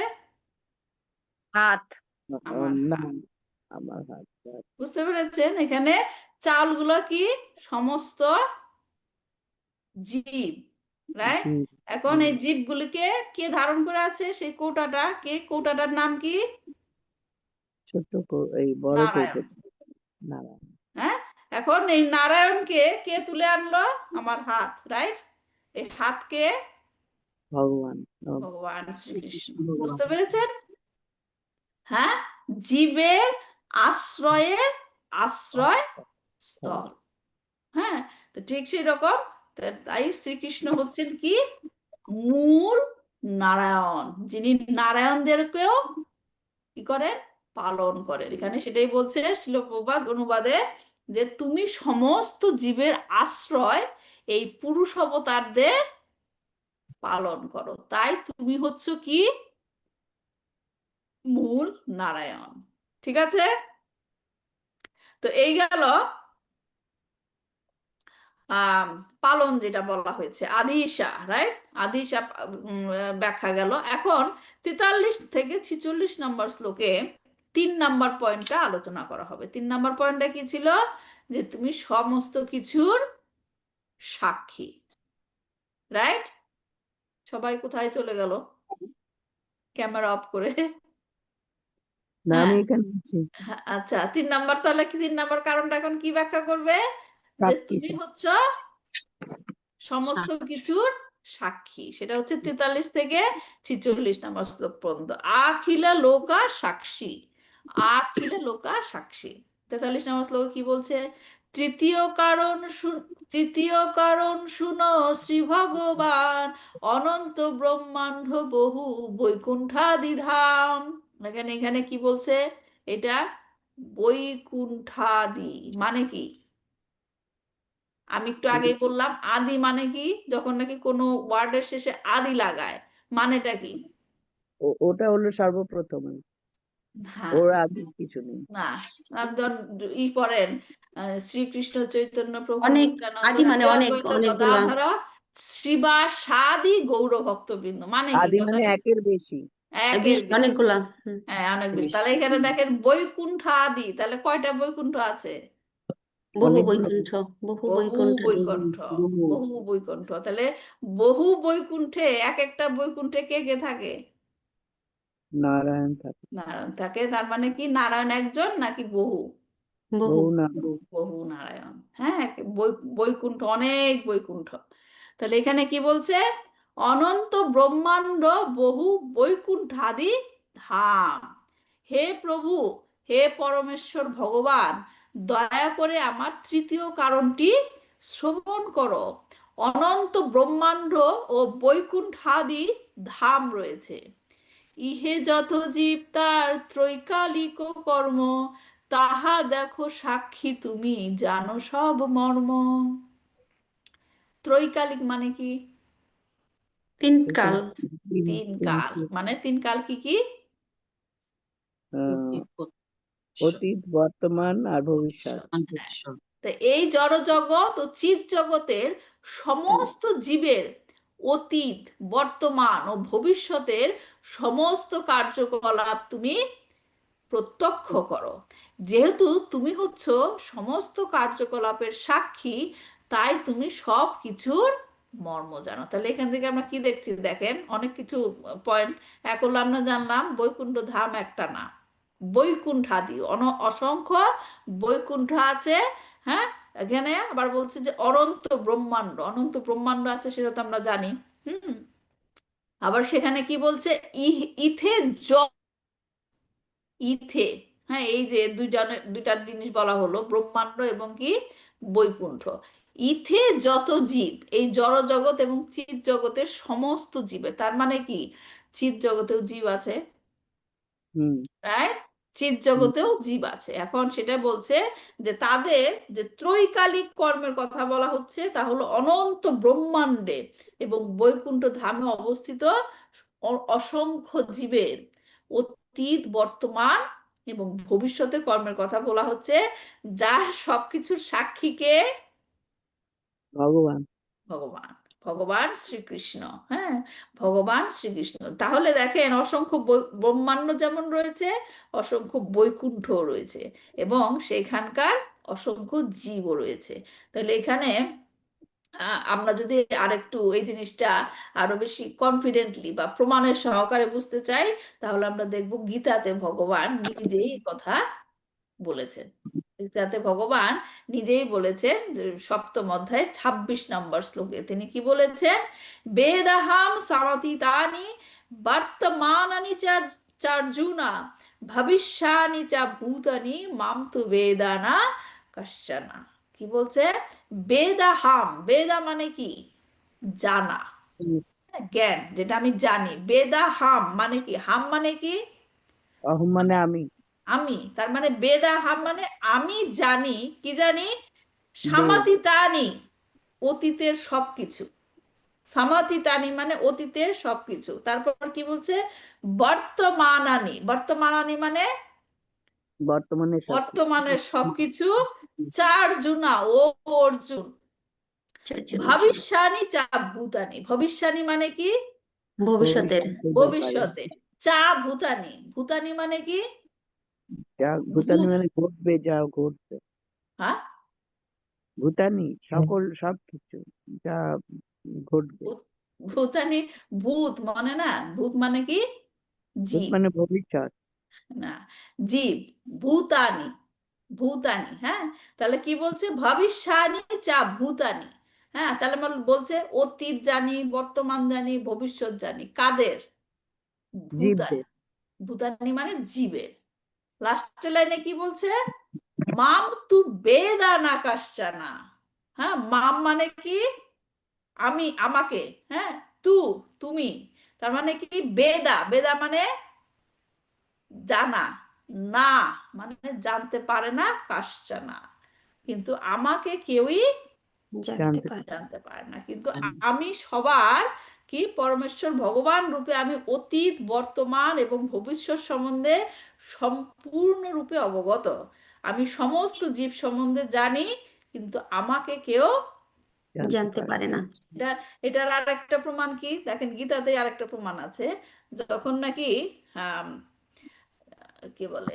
হাত আমার না, হাত। আমার হাত। বুঝতে পেরেছেন? এখানে চালগুলো কি সমস্ত জীব, রাইট। জি, এখন এই জীবগুলিকে কে ধারণ করে আছে? সেই কৌটাটা কে? কৌটাটার নাম কি? এই বড় নারায়ণ। কৌটাটা। নারায়ণ। হ্যাঁ, এখন এই নারায়ণকে কে তুলে আনলো? আমার হাত, রাইট। এই হাতকে ভগবান, ভগবান শ্রীকৃষ্ণ। শ্রীকৃষ্ণ ভগবান। বুঝতে পেরেছেন? হ্যাঁ, জীবের আশ্রয়ের আশ্রয় স্থল। হ্যাঁ, তো ঠিক সেই রকম। তাই শ্রীকৃষ্ণ হচ্ছেন কি মূল নারায়ণ, যিনি নারায়ণদেরকেও কি করেন? পালন করেন। এখানে সেটাই বলছে শিল প্রভুপাদ অনুবাদে, যে তুমি সমস্ত জীবের আশ্রয় এই পুরুষ অবতারদের পালন করো, তাই তুমি হচ্ছ কি মূল নারায়ণ। ঠিক আছে? তো এই গেল আহ পালন, যেটা বলা হয়েছে আদিশা, রাইট। আদিশা ব্যাখ্যা গেল। এখন 43 থেকে 46 নম্বর শ্লোকে 3 নম্বর পয়েন্টটা আলোচনা করা হবে। 3 নম্বর পয়েন্টটা কি ছিল? যে তুমি সমস্ত কিছুর সাক্ষী, রাইট। সবাই কোথায় চলে গেল ক্যামেরা অফ করে? না, হ্যাঁ, আমি এখানে আছি। হ্যাঁ, আচ্ছা, 3 নম্বর, তাহলে কি 3 নম্বর কারণটা এখন কি ব্যাখ্যা করবে? যে সাক্ষী, তুমি হচ্ছ সমস্ত কিছুর সাক্ষী। সেটা হচ্ছে 43 থেকে 46 নম্বর শ্লোক পর্যন্ত। আখিলা লোকা সাক্ষী, আখিলা লোকা সাক্ষী। 43 নম্বর শ্লোক কি বলছে? তৃতীয় কারণ তৃতীয় কারণ শুনো শ্রী ভগবান, অনন্ত ব্রহ্মাণ্ড বহু বৈকুণ্ঠাদি ধাম। এখানে এখানে কি বলছে? এটা বৈকুণ্ঠাদি মানে কি? আমি একটু আগেই বললাম আদি মানে কি, যখন নাকি কোনো ওয়ার্ডের শেষে আদি লাগায়, মানেটা কি? ওটা হলো সর্বপ্রথম, হ্যাঁ, ওর আগে কিছু নেই। না, একজন ই পড়েন শ্রীকৃষ্ণ চৈতন্য প্রভু অনেক, নিত্যানন্দ আদি শ্রী মানে অনেক, অদ্বৈত অনেকগুলা, গদাধর শ্রীবাসাদি গৌর ভক্তবৃন্দ, মানে কি আদি মানে কথাটা? একের বেশি। একের বেশি। অনেকগুলা, হ্যাঁ, অনেক বেশি। বেশি। তাহলে এখানে দেখেন বৈকুণ্ঠ আদি, তাহলে কয়টা বৈকুণ্ঠ আছে? বহু অনেকগুলো। বৈকুণ্ঠ, বহু বহু বৈকুণ্ঠ দেব। বৈকুণ্ঠ। বহু। বহু বৈকুণ্ঠ, তাহলে বহু বৈকুণ্ঠে এক একটা বৈকুণ্ঠে কে কে থাকে? নারায়ণ থাকে। নারায়ণ থাকে। তার মানে কি নারায়ণ একজন নাকি বহু? বহু, বহু নারায়ণ। বহু নারায়ণ। হ্যাঁ, বৈকুণ্ঠ, অনেক বৈকুণ্ঠ। তাহলে এখানে কি বলছে? অনন্ত ব্রহ্মাণ্ড বহু বৈকুণ্ঠাদি ধাম। হে প্রভু, হে পরমেশ্বর ভগবান, দয়া করে আমার তৃতীয় কারণটি শ্রবণ করো। অনন্ত ব্রহ্মাণ্ড ও বৈকুণ্ঠাদি ধাম রয়েছে। ইহে যত জীব তার ত্রৈকালিক কর্ম, তাহা দেখো সাক্ষী তুমি জানো সব মর্ম। ত্রৈকালিক মানে কি? তিন কাল। তিন কাল মানে তিন কাল কি কি? অতীত, বর্তমান আর ভবিষ্যৎ। হ্যাঁ। তো এই জড় জগৎ ও চিৎ জগতের সমস্ত জীবের অতীত, বর্তমান ও ভবিষ্যতের সমস্ত কার্যকলাপ তুমি প্রত্যক্ষ করো। যেহেতু তুমি হচ্ছ সমস্ত কার্যকলাপের সাক্ষী, তাই তুমি সব কিছুর মর্ম জানো। তাহলে এখান থেকে আমরা কি দেখছি দেখেন, অনেক কিছু পয়েন্ট। এক হলো আমরা জানলাম বৈকুণ্ঠ ধাম একটা না, বৈকুণ্ঠাদি অসংখ্য বৈকুণ্ঠ আছে। হ্যাঁ, এখানে আবার বলছে যে অনন্ত ব্রহ্মাণ্ড, অনন্ত ব্রহ্মাণ্ড আছে, সেটা তো আমরা জানি। হুম। আবার সেখানে কি বলছে, ইথে ইথে, হ্যাঁ, এই যে দুইটার জিনিস বলা হলো, ব্রহ্মাণ্ড এবং কি বৈকুণ্ঠ। ইথে যত জীব, এই জড় জগৎ এবং চিৎ জগতের সমস্ত জীবের, তার মানে কি চিৎ জগতেও জীব আছে, হুম রাইট? চিৎ জগতেও জীব আছে। এখন সেটা বলছে যে তাদের যে ত্রৈকালিক কর্মের কথা বলা হচ্ছে, তা হলো অনন্ত ব্রহ্মাণ্ডে এবং বৈকুণ্ঠ ধামে অবস্থিত অসংখ্য জীবের অতীত, বর্তমান এবং ভবিষ্যতের কর্মের কথা বলা হচ্ছে, যার সবকিছুর সাক্ষীকে ভগবান। ভগবান, ভগবান শ্রীকৃষ্ণ। হ্যাঁ, ভগবান শ্রীকৃষ্ণ। তাহলে দেখেন অসংখ্য ব্রহ্মাণ্ড যেমন রয়েছে, অসংখ্য বৈকুণ্ঠ রয়েছে এবং সেখানকার অসংখ্য জীবও রয়েছে। তাহলে এখানে আমরা যদি আরেকটু এই জিনিসটা আরো বেশি কনফিডেন্টলি বা প্রমাণের সহকারে বুঝতে চাই, তাহলে আমরা দেখব গীতাতে ভগবান নিজেই এই কথা বলেছেন। গীতাতে ভগবান নিজেই বলেছেন যে সপ্তম অধ্যায় 26 নম্বর শ্লোকে তিনি কি বলেছেন, বেদাহাম সামাতীতানি বর্তমানানি চার্জুনা ভবিষ্যানি চা ভূতানি মাম তু বেদানা কশ্চনা। কি বলছে? বেদাহাম, বেদা মানে কি জানা, জ্ঞান, যেটা আমি জানি। বেদাহাম মানে কি? হাম মানে কি? অহম মানে আমি। আমি, তার মানে বেদা হাম মানে আমি জানি। কি জানি? বেদ। সামাতিতানি, অতীতের সবকিছু। সামাতিতানি মানে অতীতের সবকিছু। তারপর কি বলছে? বর্তমানানি, বর্তমানানি মানে বর্তমানে সব। বর্তমানের সবকিছু। চার জুনা, ও অর্জুন। চারজন অর্জুন। ভবিষ্যানি চা ভূতানি, ভবিষ্যানি মানে কি? ভবিষ্যতের। ভবিষ্যতের ব্যাপারে। ভবিষ্যতে। চা ভূতানি, ভূতানি মানে কি? যা ভূতানি ভূত। মানে ঘটবে, যা ঘটবে। হ্যাঁ, ভূতানি সকল সবকিছু যা ঘটবে। ভূত, ভূতানি, ভূত মানে না, ভূত মানে কি ভূত জীব, মানে ভবিষ্যৎ। না জীব। ভূতানি, ভূতানি। হ্যাঁ, তাহলে কি বলছে? ভবিষ্যানি চা ভূতানি। হ্যাঁ, তাহলে মানে বলছে অতীত জানি, বর্তমান জানি, ভবিষ্যৎ জানি। কাদের? ভূতানি। জীবদের। ভূতানি মানে জীবের। লাস্টের লাইনে কি বলছে? মাম তু বেদানা কাশ্চানা। হ্যাঁ, মাম মানে কি আমি, আমাকে। হ্যাঁ, তু তুমি, তার মানে কি বেদা, বেদা মানে জানা, না মানে জানতে পারে না, কাশ্চানা কিন্তু আমাকে কেউই জানতে জানতে পারে। জানতে পারে না। কিন্তু আমি সবার কি পরমেশ্বর ভগবান রূপে আমি অতীত, বর্তমান এবং ভবিষ্যৎ সম্বন্ধে সম্পূর্ণরূপে অবগত। আমি সমস্ত জীব সম্বন্ধে জানি, কিন্তু আমাকে কেউ জানতে পারে না। এটা, এটার আর একটা প্রমাণ কি দেখেন, গীতাতে আর একটা প্রমাণ আছে। যখন নাকি আম, কি বলে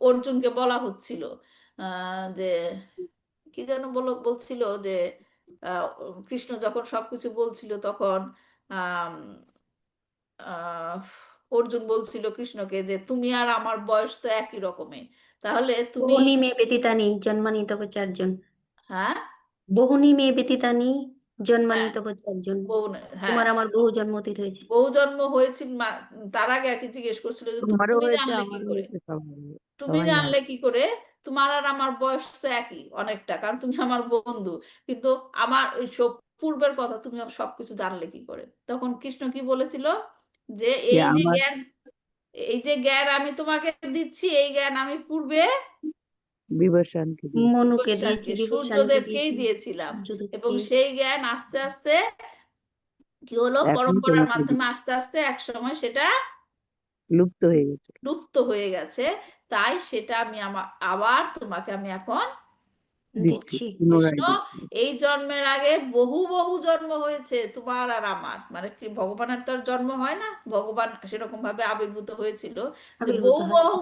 অর্জুনকে বলা হচ্ছিল যে কি যেন বলছিল যে আহ, কৃষ্ণ যখন সবকিছু বলছিল, তখন আম, আহ, অর্জুন বলছিল কৃষ্ণকে যে তুমি আর আমার বয়স তো একই রকমের, তাহলে তুমি। বহুনি মে ব্যতীতানি জন্মানি তবে চারজন। হ্যাঁ, বহুনি মে ব্যতীতানি জন্মানি হ্যাঁ তব চারজন, বউ হ্যাঁ তোমার আমার বহু জন্ম অতীত হয়েছে। বউ জন্ম হয়েছিল তার আগে আর কি জিজ্ঞেস করছিল যে তোমারও তুমি হয়েছে, জানলে কি আমারও করে, হয়েছে, সবাই তুমি সবাই জানলে কি করে, তোমার আর আমার বয়স তো একই অনেকটা, কারণ তুমি আমার বন্ধু, কিন্তু আমার ওই সব পূর্বের কথা তুমি সবকিছু জানলে কি করে। তখন কৃষ্ণ কি বলেছিল যে যে এই যে আমার জ্ঞান, এই যে জ্ঞান আমি তোমাকে দিচ্ছি, এই জ্ঞান আমি পূর্বে বিবর্ষণকে দিয়েছে। মনুকে দিয়েছি, বিবস্বানকে বিবস্বানকে সূর্যদেবকেই দিয়েছি, দিয়েছিলাম, এবং সূর্যদেবকে। সেই জ্ঞান আস্তে আস্তে কি হলো, এখন পরম্পরার তোমাকে মাধ্যমে আস্তে আস্তে এক সময় সেটা লুপ্ত হয়ে গেছে। লুপ্ত হয়ে গেছে। তাই সেটা আমি আবার তোমাকে আমি এখন দিচ্ছি, দিচ্ছি। কৃষ্ণ পুনরায় দিচ্ছি। এই জন্মের আগে বহু বহু জন্ম হয়েছে তোমার আর আমার, মানে কি ভগবানের তো আর জন্ম হয় না, ভগবান সেরকম ভাবে আবির্ভূত হয়েছিল যে আবির্ভূত বহু হয়। বহু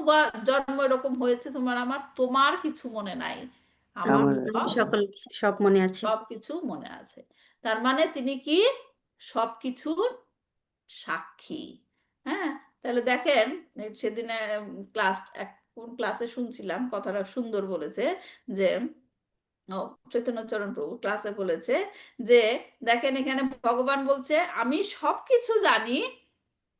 জন্ম এরকম হয়েছে তোমার আমার, তোমার কিছু মনে নাই, আমার আমার আমার সব সকল সব মনে আছে। সবকিছু মনে আছে। তার মানে তিনি কি সবকিছুর সাক্ষী। হ্যাঁ, তাহলে দেখেন সেদিনে কোন ক্লাসে শুনছিলাম, কথাটা সুন্দর বলেছে যে ও চৈতন্যচরণ প্রভু ক্লাসে বলেছে যে দেখেন এখানে ভগবান বলছে আমি সবকিছু জানি,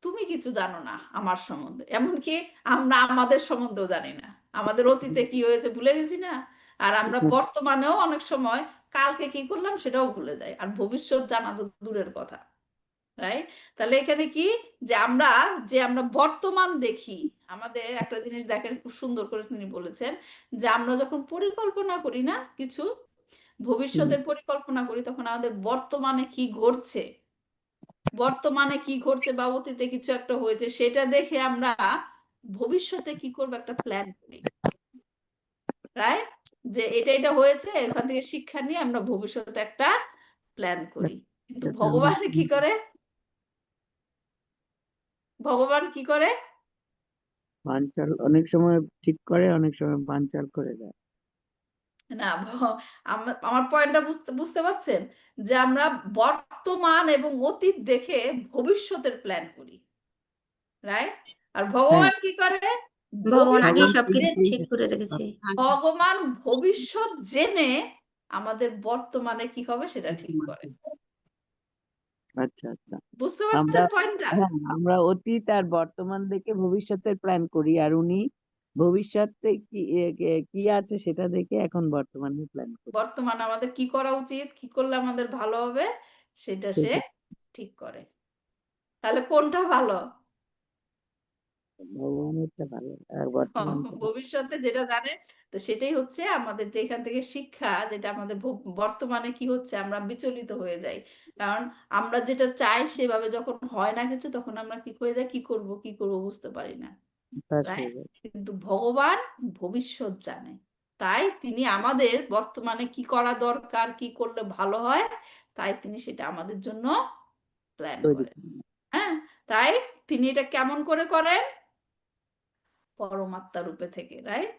তুমি কিছু জানো না আমার সম্বন্ধে, এমনকি আমরা আমাদের সম্বন্ধেও জানি না, আমাদের অতীতে কি হয়েছে ভুলে গেছি না, আর আমরা বর্তমানেও অনেক সময় কালকে কি করলাম সেটাও ভুলে যাই, আর ভবিষ্যৎ জানা তো দূরের কথা, রাইট। তাহলে এখানে কি যে আমরা বর্তমান দেখি, আমাদের একটা জিনিস দেখেন খুব সুন্দর করে তিনি বলেছেন যে আমরা যখন পরিকল্পনা করি না কিছু, ভবিষ্যতের পরিকল্পনা করি, তখন আমাদের বর্তমানে কি ঘটছে বা অতীতে কিছু একটা হয়েছে সেটা দেখে আমরা ভবিষ্যতে কি করবো একটা প্ল্যান করি, রাইট। যে এটা এটা হয়েছে, এখান থেকে শিক্ষা নিয়ে আমরা ভবিষ্যতে একটা প্ল্যান করি। কিন্তু ভগবান কি করে বানচাল অনেক সময় ঠিক করে, অনেক সময় বানচাল করে দেয়। না আমার পয়েন্টটা বুঝতে বুঝতে পারছেন যে আমরা বর্তমান এবং অতীত দেখে ভবিষ্যতের প্ল্যান করি, রাইট। আর হ্যাঁ, ভগবান কি করে ভগবান আগেই ভগবান ভবিষ্যৎ সবকিছু নিজেই ঠিক করে রেখেছে। ভগবান ভবিষ্যৎ জেনে আমাদের বর্তমানে কি হবে সেটা ঠিক করে। আচ্ছা আচ্ছা। বুঝতে আমরা পারছেন পয়েন্টটা? হ্যাঁ, আমরা অতীত আর বর্তমান দেখে ভবিষ্যতের প্ল্যান করি, আর উনি ভবিষ্যতে কি আছে সেটা দেখে এখন বর্তমানে প্ল্যান করি। বর্তমানে আমাদের কি করা উচিত, কি করলে আমাদের ভালো হবে সেটা সে সেটা ঠিক করে। তাহলে কোনটা ভালো? ভগবানেরটা ভালো আর বর্তমানটা ভালো। ভবিষ্যতে যেটা জানে, তো সেটাই হচ্ছে আমাদের যে এখান থেকে শিক্ষা, যেটা আমাদের বর্তমানে কি হচ্ছে আমরা বিচলিত হয়ে যাই, কারণ আমরা যেটা চাই সেভাবে যখন হয় না কিছু, তখন আমরা কি হয়ে যাই, কি করব বুঝতে পারি না, হতাশ হয়ে রাইট। যায়। কিন্তু ভগবান ভবিষ্যৎ জানে, তাই তিনি আমাদের বর্তমানে কি করা দরকার, কি করলে ভালো হয়, তাই তিনি সেটা আমাদের জন্য প্ল্যান তৈরি করেন। করি। হ্যাঁ, তাই তিনি এটা কেমন করে করেন, পরমাত্মা রূপে থেকে, রাইট।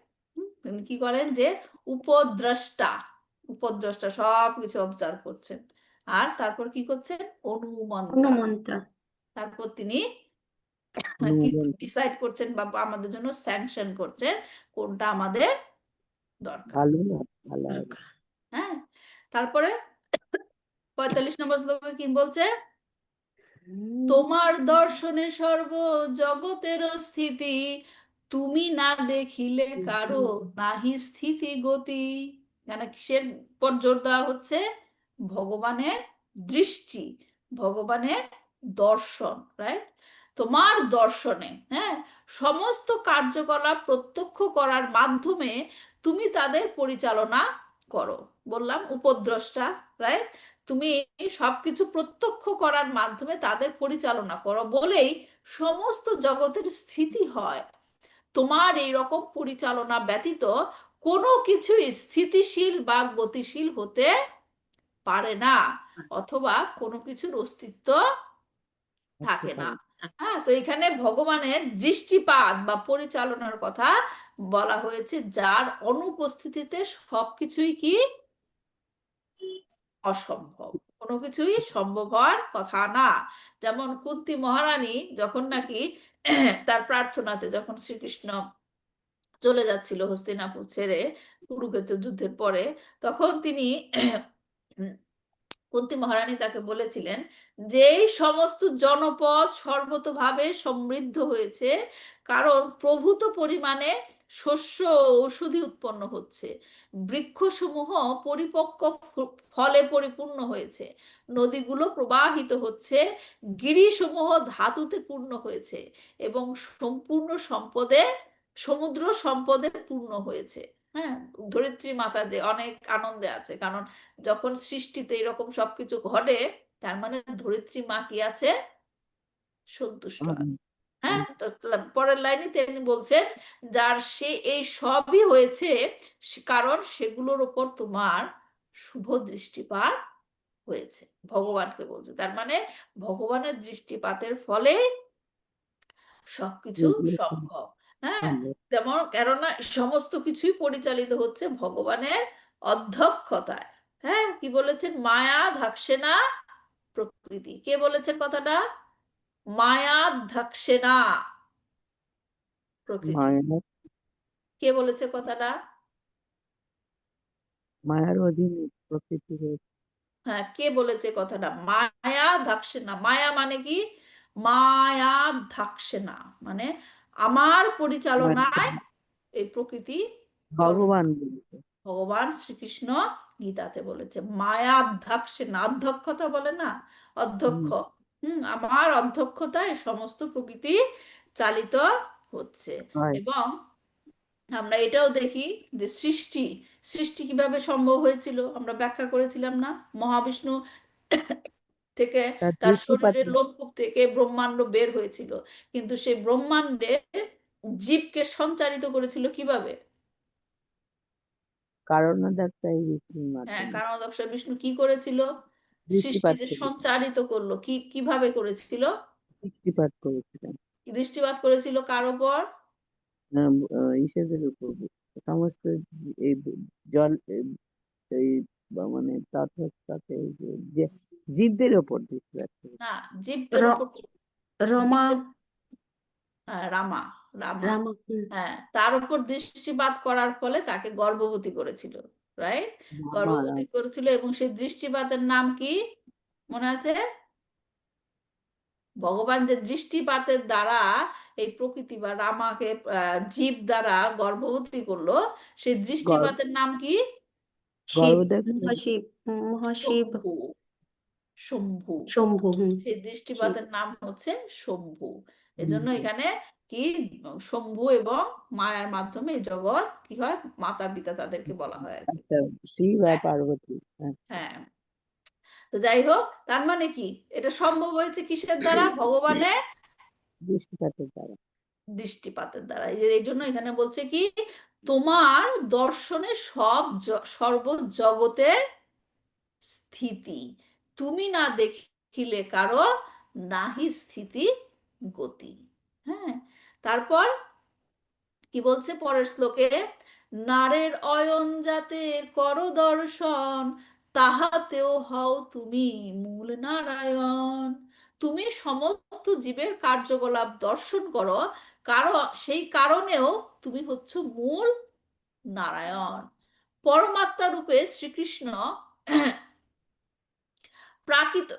তিনি কি করেন যে উপদ্রষ্টা উপদ্রষ্টা সবকিছু অবজার্ভ করছেন, আর তারপর কি করছেন, অনুমন্তা, হনুমন্তা। তারপর তিনি কি অনুমোদন ডিসাইড করছেন বা আমাদের জন্য স্যাংশন করছেন কোনটা আমাদের দরকার। ভালো না, ভালো হবে। হ্যাঁ, তারপরে 45 নম্বর শ্লোকে কি বলছে, তোমার দর্শনে সর্ব জগতের স্থিতি, তুমি না দেখিলে কারো নাহি স্থিতি গতি। মানে কিসের পর জোর দেওয়া হচ্ছে, ভগবানের দৃষ্টি, ভগবানের দর্শন, রাইট। তোমার দর্শনে, হ্যাঁ, সমস্ত কার্যকলাপ প্রত্যক্ষ করার মাধ্যমে তুমি তাদের পরিচালনা করো। বললাম উপদ্রষ্টা, রাইট। তুমি সবকিছু প্রত্যক্ষ করার মাধ্যমে তাদের পরিচালনা করো বলেই সমস্ত জগতের স্থিতি হয়। তোমার এই রকম পরিচালনা ব্যতীত কোনো কিছুই স্থিতিশীল বা গতিশীল হতে পারে না, অথবা কোনো কিছুর অস্তিত্ব থাকতে থাকে না। পারে। হ্যাঁ, তো এখানে ভগবানের দৃষ্টিপাত বা পরিচালনার কথা বলা হয়েছে, যার অনুপস্থিতিতে সবকিছুই কি অসম্ভব, কোনো কিছুই সম্ভব হওয়ার কথা না। যেমন কুন্তী মহারানী যখন নাকি তার প্রার্থনাতে যখন শ্রীকৃষ্ণ চলে যাচ্ছিল হস্তিনাপুর ছেড়ে কুরুক্ষেত্র যুদ্ধের পরে, তখন তিনি কুন্তী মহারানী তাকে বলেছিলেন যে এই সমস্ত জনপদ সর্বতোভাবে সমৃদ্ধ হয়েছে কারণ প্রভূত পরিমাণে শস্য ও ঔষধি উৎপন্ন হচ্ছে, বৃক্ষসমূহ পরিপক্ক ফলে পরিপূর্ণ হয়েছে, নদীগুলো প্রবাহিত হচ্ছে, গিরিসমূহ ধাতুতে পূর্ণ হয়েছে এবং সম্পূর্ণ সম্পদে সমুদ্র সম্পদে পূর্ণ হয়েছে। হ্যাঁ, ধরিত্রী মাতা যে অনেক আনন্দে আছে, কারণ যখন সৃষ্টিতে এরকম সবকিছু ঘটে তার মানে ধরিত্রী মা কি আছে? সন্তুষ্ট আছে। হ্যাঁ, তো পরের লাইনে তিনি বলছেন যার সে এই সবই হয়েছে কারণ সেগুলোর উপর তোমার শুভ দৃষ্টিপাত হয়েছে। ভগবানকে বলছে, তার মানে ভগবানের দৃষ্টিপাতের ফলে সবকিছু সম্ভব। হ্যাঁ, যেমন কেননা সমস্ত কিছুই পরিচালিত হচ্ছে ভগবানের অধ্যক্ষতায়। হ্যাঁ, কি বলেছেন? মায়া ধাকসে না প্রকৃতি। কে বলেছেন কথাটা? মায়া ধাকসে না প্রকৃতি। মায়া কে বলেছে কথাটা? মায়ার অধীনে প্রকৃতি রয়েছে। হ্যাঁ, কে বলেছে কথাটা? মায়া ধাকসে না। মায়া মানে কি? মায়া ধাকসে না মানে আমার পরিচালনায় এই প্রকৃতি চলমান। ভগবান বলেছে। ভগবান শ্রীকৃষ্ণ গীতাতে বলেছে মায়াধ্যক্ষে না, অধ্যক্ষতা বলে না, অধ্যক্ষ। আমার অধ্যক্ষতায় সমস্ত প্রকৃতি চালিত হচ্ছে। হয়। এবং আমরা এটাও দেখি যে সৃষ্টি সৃষ্টি কিভাবে সম্ভব হয়েছিল আমরা ব্যাখ্যা করেছিলাম না? মহাবিষ্ণু থেকে তার তার দৃষ্টিপাতে শরীরের লোমকূপ থেকে ব্রহ্মাণ্ড বের হয়েছিল, কিন্তু সেই ব্রহ্মাণ্ডে জীবকে সঞ্চারিত করেছিল কিভাবে? কারণদাত্তাই বিষ্ণুর হ্যাঁ, মাধ্যমে কারণদক্ষ বিষ্ণু কি করেছিল? সৃষ্টি দৃষ্টিপাত যে করেছিলেন। সঞ্চারিত করলো, কিভাবে করেছিল? দৃষ্টিপাত করেছিলেন কি দৃষ্টিপাত করেছিল কার উপর? ঈশ্বরের উপর সমস্ত এই জল এই মানে তাতে যে জীবদের ওপর দৃষ্টিপাত করেছিলেন। না, জীবদের র- উপর। রমা জীবদের, হ্যাঁ, রামা। রামা, রামা হ্যাঁ, তার উপর দৃষ্টিপাত করার ফলে তাকে গর্ভবতী করেছিল, রাইট? আমার গর্ভবতী করেছিল এবং সেই দৃষ্টিপাতের নাম কি মনে আছে? ভগবান যে দৃষ্টিপাতের দ্বারা এই প্রকৃতি বা রামাকে জীব দ্বারা গর্ভবতী করলো, সেই দৃষ্টিপাতের নাম কি? শিব, গর্ভদেব মহাশিব, মহাশিব, শম্ভু। শম্ভু, শম্ভু। সেই শিব। দৃষ্টিপাতের নাম হচ্ছে শম্ভু। এজন্য হুম। এখানে কি শম্ভু এবং মায়ার মাধ্যমে এই জগৎ কি হয়, মাতা পিতা তাদেরকে বলা হয় আর কি। আচ্ছা, শিব আর হ্যাঁ, পার্বতী। হ্যাঁ, হ্যাঁ। তো যাই হোক, তার মানে কি এটা সম্ভব হয়েছে কিসের দ্বারা? ভগবানের দৃষ্টিপাতের দ্বারা। দৃষ্টিপাতের দ্বারা। এই জন্য এখানে বলছে কি তোমার দর্শনে সর্ব জগতের স্থিতি, তুমি না দেখিলে কারো নাহি স্থিতি গতি। হ্যাঁ, তারপর কি বলছে পরের শ্লোকে? নারের অয়ন যাতে কর দর্শন তাহাতেও হও তুমি মূল নারায়ণ। তুমি সমস্ত জীবের কার্যকলাপ দর্শন করো, কারণ সেই কারণেও তুমি হচ্ছ মূল নারায়ণ। পরমাত্মা রূপে শ্রীকৃষ্ণ প্রাকৃত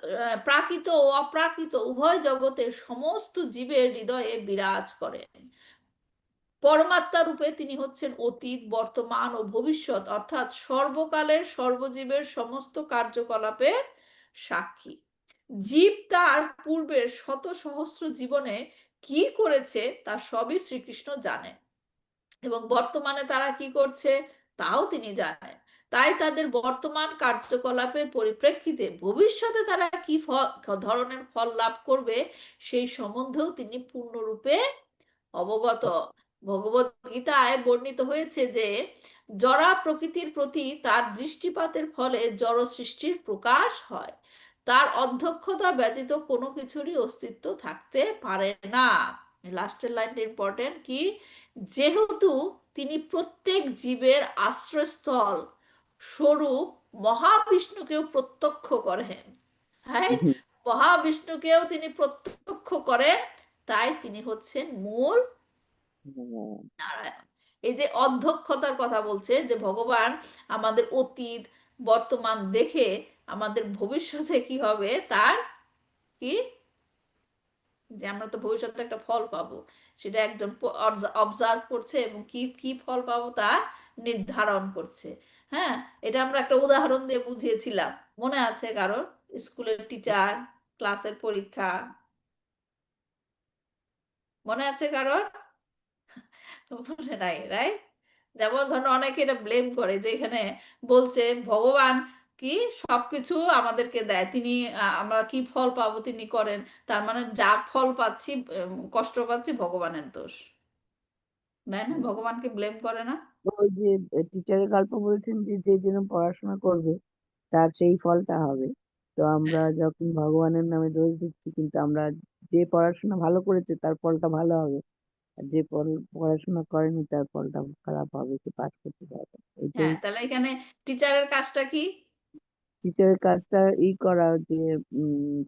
প্রাকৃত ও অপ্রাকৃত উভয় জগতের সমস্ত জীবের হৃদয়ে বিরাজ করেন। পরমাত্মা রূপে তিনি হচ্ছেন অতীত, বর্তমান ও ভবিষ্যৎ অর্থাৎ সর্বকালের সর্বজীবের সমস্ত কার্যকলাপের সাক্ষী। জীব তার পূর্বের শত সহস্র জীবনে কি করেছে তা সবই শ্রীকৃষ্ণ জানেন এবং বর্তমানে তারা কি করছে তাও তিনি জানেন। তাই তাদের বর্তমান কার্যকলাপের পরিপ্রেক্ষিতে ভবিষ্যতে তারা কি ধরনের ফল লাভ করবে সেই সম্বন্ধেও তিনি পূর্ণরূপে অবগত। ভগবত গীতায় বর্ণিত হয়েছে যে জড়া প্রকৃতির প্রতি তার দৃষ্টিপাতের ফলে জড় সৃষ্টির প্রকাশ হয়, তার অধ্যক্ষতা ব্যতীত কোনো কিছুরই অস্তিত্ব থাকতে পারে না। লাস্টের লাইনটা ইম্পর্টেন্ট কি? যেহেতু তিনি প্রত্যেক জীবের আশ্রয়স্থল স্বরূপ মহাবিষ্ণুকেও প্রত্যক্ষ করেন, হ্যাঁ, মহাবিষ্ণুকেও তিনি প্রত্যক্ষ করেন, তাই তিনি হচ্ছেন মূল নারায়ণ। এই যে অধ্যক্ষতার কথা বলছে যে ভগবান আমাদের অতীত বর্তমান দেখে আমাদের ভবিষ্যতে কি হবে তার কি, যে আমরা তো ভবিষ্যতে একটা ফল পাবো, সেটা একজন অবজার্ভ করছে এবং কি কি ফল পাবো তা নির্ধারণ করছে। হ্যাঁ, এটা আমরা একটা উদাহরণ দিয়ে বুঝিয়েছিলাম, মনে আছে কারোর? স্কুলের টিচার, ক্লাসের পরীক্ষা, মনে আছে কারোর? মনে নাই, রাইট? যেমন ধরুন অনেকে এটা ব্লেম করে যে এখানে বলছে ভগবান কি সবকিছু আমাদেরকে দেয়, তিনি আমরা কি ফল পাবো তিনি করেন, তার মানে যা ফল পাচ্ছি কষ্ট পাচ্ছি ভগবানের দোষ, তাই না? ভগবানকে ব্লেম করে না? ওই যে টিচারের গল্প বলছেন যে যে যেরকম পড়াশোনা করবে তার সেই ফলটা হবে। তো আমরা যখন ভগবানের নামে দোষ দিচ্ছি, কিন্তু আমরা যে পড়াশোনা ভালো করেছে তার ফলটা ভালো হবে, আর যে পড়াশোনা করেনি তার ফলটা খারাপ হবে, সে পাস করতে পারবে না। এটাই হ্যাঁ, তাহলে এখানে টিচারের কাজটা কি? টিচারের কাজটা করা যে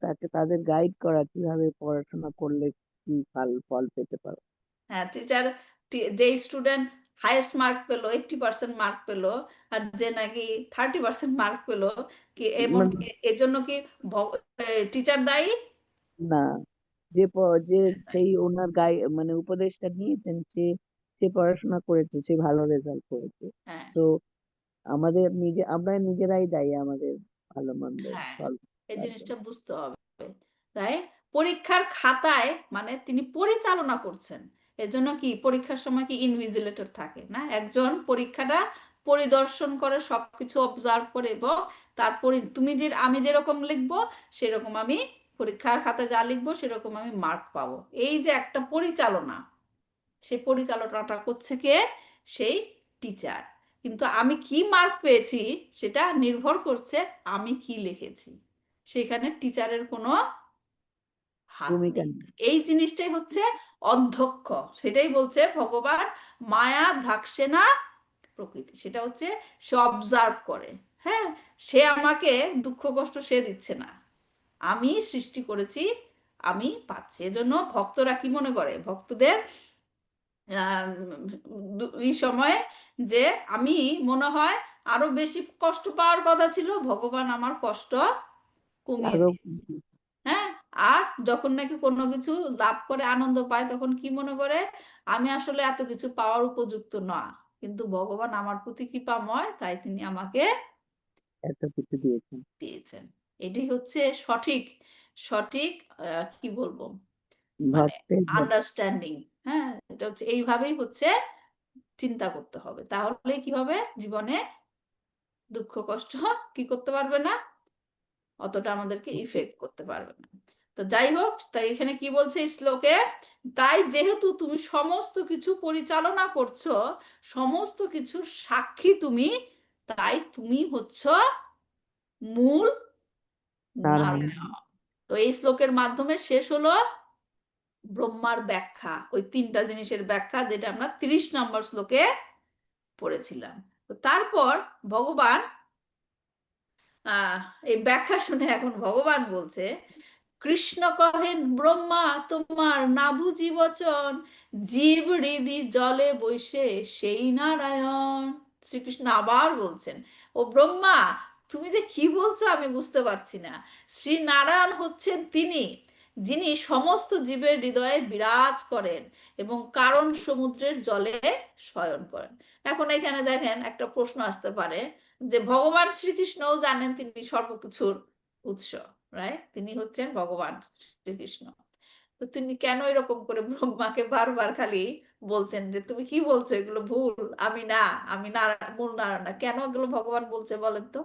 তাকে তাদের গাইড করা কিভাবে পড়াশোনা করলে কি ফল পেতে পারো। হ্যাঁ, টিচার যে স্টুডেন্ট হাইয়েস্ট মার্ক পেলো, 80% মার্ক পেলো, আর যে নাকি 30% মার্ক পেলো, কি এমন মানে এর জন্য কি টিচার দায়ী? না, যে সেই ওনার মানে উপদেশটা নিয়েছেন, সে সে পড়াশোনা করেছে, সে ভালো রেজাল্ট করেছে। হ্যাঁ, তো আমরা নিজেরাই দায়ী আমাদের ভালো মন্দ হ্যাঁ, ফল এই তার জন্য। জিনিসটা বুঝতে হবে, তাই পরীক্ষার খাতায় মানে তিনি পরিচালনা করছেন, এজন্য কি পরীক্ষার সময় কি ইনভিজিলেটর থাকে না, একজন পরীক্ষাটা পরিদর্শন করে, সবকিছু অবজার্ভ করে, এবং তারপরে তুমি যে আমি যেরকম লিখবো সেরকম আমি পরীক্ষার খাতায় যা লিখবো সেরকম আমি মার্ক পাবো, এই যে একটা পরিচালনা, সেই পরিচালনাটা করছে কে? সেই টিচার। কিন্তু আমি কি মার্ক পেয়েছি সেটা নির্ভর করছে আমি কি লিখেছি, সেখানে টিচারের কোনো হাত ভূমিকা নেই। নেই। এই জিনিসটাই হচ্ছে অধ্যক্ষ, সেটাই বলছে ভগবান, মায়া ধাকসে না প্রকৃতি, সেটা হচ্ছে সে অবজার্ভ করে। হ্যাঁ, সে আমাকে দুঃখ কষ্ট সে দিচ্ছে না, আমি সৃষ্টি করেছি, আমি পাচ্ছি। এজন্য ভক্তরা কি মনে করে, ভক্তদের এই সময়ে যে আমি মনে হয় আরো বেশি কষ্ট পাওয়ার কথা ছিল, ভগবান আমার কষ্ট কমিয়ে আরো দিয়ে। হ্যাঁ, আর যখন নাকি কোনো কিছু লাভ করে আনন্দ পায় তখন কি মনে করে, আমি আসলে এত কিছু পাওয়ার উপযুক্ত না, কিন্তু ভগবান আমার প্রতি কৃপাময় তাই তিনি আমাকে এত কিছু দিয়েছেন। দিয়েছেন। এটাই হচ্ছে সঠিক সঠিক কি বলবো, মানে ভক্তের আন্ডারস্ট্যান্ডিং। হ্যাঁ, এটা হচ্ছে এইভাবেই হচ্ছে চিন্তা করতে হবে, তাহলে কি হবে, জীবনে দুঃখ কষ্ট কি করতে পারবে না, অতটা আমাদেরকে ইফেক্ট করতে পারবে না। তো যাই হোক, তাই এখানে কি বলছে এই শ্লোকে, তাই যেহেতু তুমি সমস্ত কিছু পরিচালনা করছো, সমস্ত কিছুর সাক্ষী তুমি, তাই তুমি হচ্ছ মূল নারায়ণ। নারায়ণ। তো এই শ্লোকের মাধ্যমে শেষ হলো ব্রহ্মার ব্যাখ্যা, ওই তিনটা জিনিসের ব্যাখ্যা যেটা আমরা 30 নম্বর শ্লোকে পড়েছিলাম। তো তারপর ভগবান আহ এই ব্যাখ্যা শুনে এখন ভগবান বলছে, কৃষ্ণ কহেন ব্রহ্মা তোমার না বুঝি বচন, জীব হৃদি জলে বৈশে সেই নারায়ণ। শ্রীকৃষ্ণ আবার বলছেন, ও ব্রহ্মা, তুমি যে কি বলছো আমি বুঝতে পারছি না, শ্রী নারায়ণ হচ্ছেন তিনি যিনি সমস্ত জীবের হৃদয়ে বিরাজ করেন এবং কারণ সমুদ্রের জলে শয়ন করেন। এখন এখানে দেখেন একটা প্রশ্ন আসতে পারে যে ভগবান শ্রীকৃষ্ণও জানেন তিনি সর্বকিছুর উৎস, রাইট? তিনি হচ্ছেন ভগবান শ্রীকৃষ্ণ, তো তিনি কেন এরকম করে ব্রহ্মাকে বারবার খালি বলছেন যে তুমি কি বলছো, এগুলো ভুল, আমি না, আমি মূল নারায়ণ না, কেন এগুলো ভগবান বলছে বলেন তো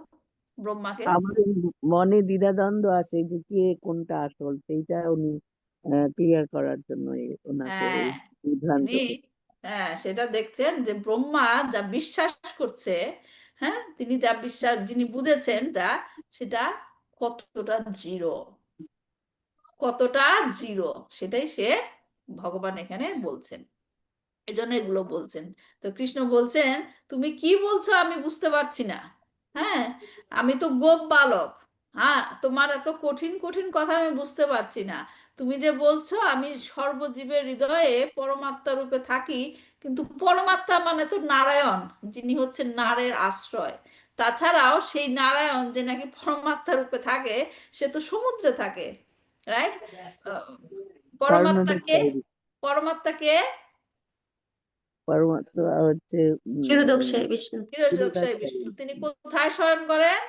ব্রহ্মাকে? আমাদের মনে দ্বিধাদ্বন্দ্ব আসে যে কে কোনটা আসল, সেইটা উনি ক্লিয়ার করার জন্য ওনাকে হ্যাঁ, এই বিভ্রান্ত তিনি হ্যাঁ সেটা দেখছেন যে ব্রহ্মা যা বিশ্বাস করছে, হ্যাঁ তিনি যা বিশ্বাস যিনি বুঝেছেন তা, সেটা কতটা দৃঢ়, কতটা দৃঢ়, সেটাই সে ভগবান এখানে বলছেন, এজন্য এগুলো বলছেন। তো কৃষ্ণ বলছেন, তুমি কি বলছো আমি বুঝতে পারছি না। হ্যাঁ, আমি তো গোপ বালক, হ্যাঁ তোমার এত কঠিন কঠিন কথা আমি বুঝতে পারছি না। তুমি যে বলছো আমি সর্বজীবের হৃদয়ে পরমাত্মা রূপে থাকি, কিন্তু পরমাত্মা মানে তো নারায়ণ, যিনি হচ্ছেন নারের আশ্রয়, তাছাড়াও সেই নারায়ণ যে নাকি পরমাত্মা রূপে থাকে, সে তো সমুদ্রে থাকে, রাইট? পরমাত্মাকে কর্ণদোষায় পরমাত্মাকে পরমাত্মা হচ্ছে ক্ষীরোদকশায়ী বিষ্ণু। ক্ষীরোদকশায়ী বিষ্ণু, তিনি কোথায় শয়ন করেন?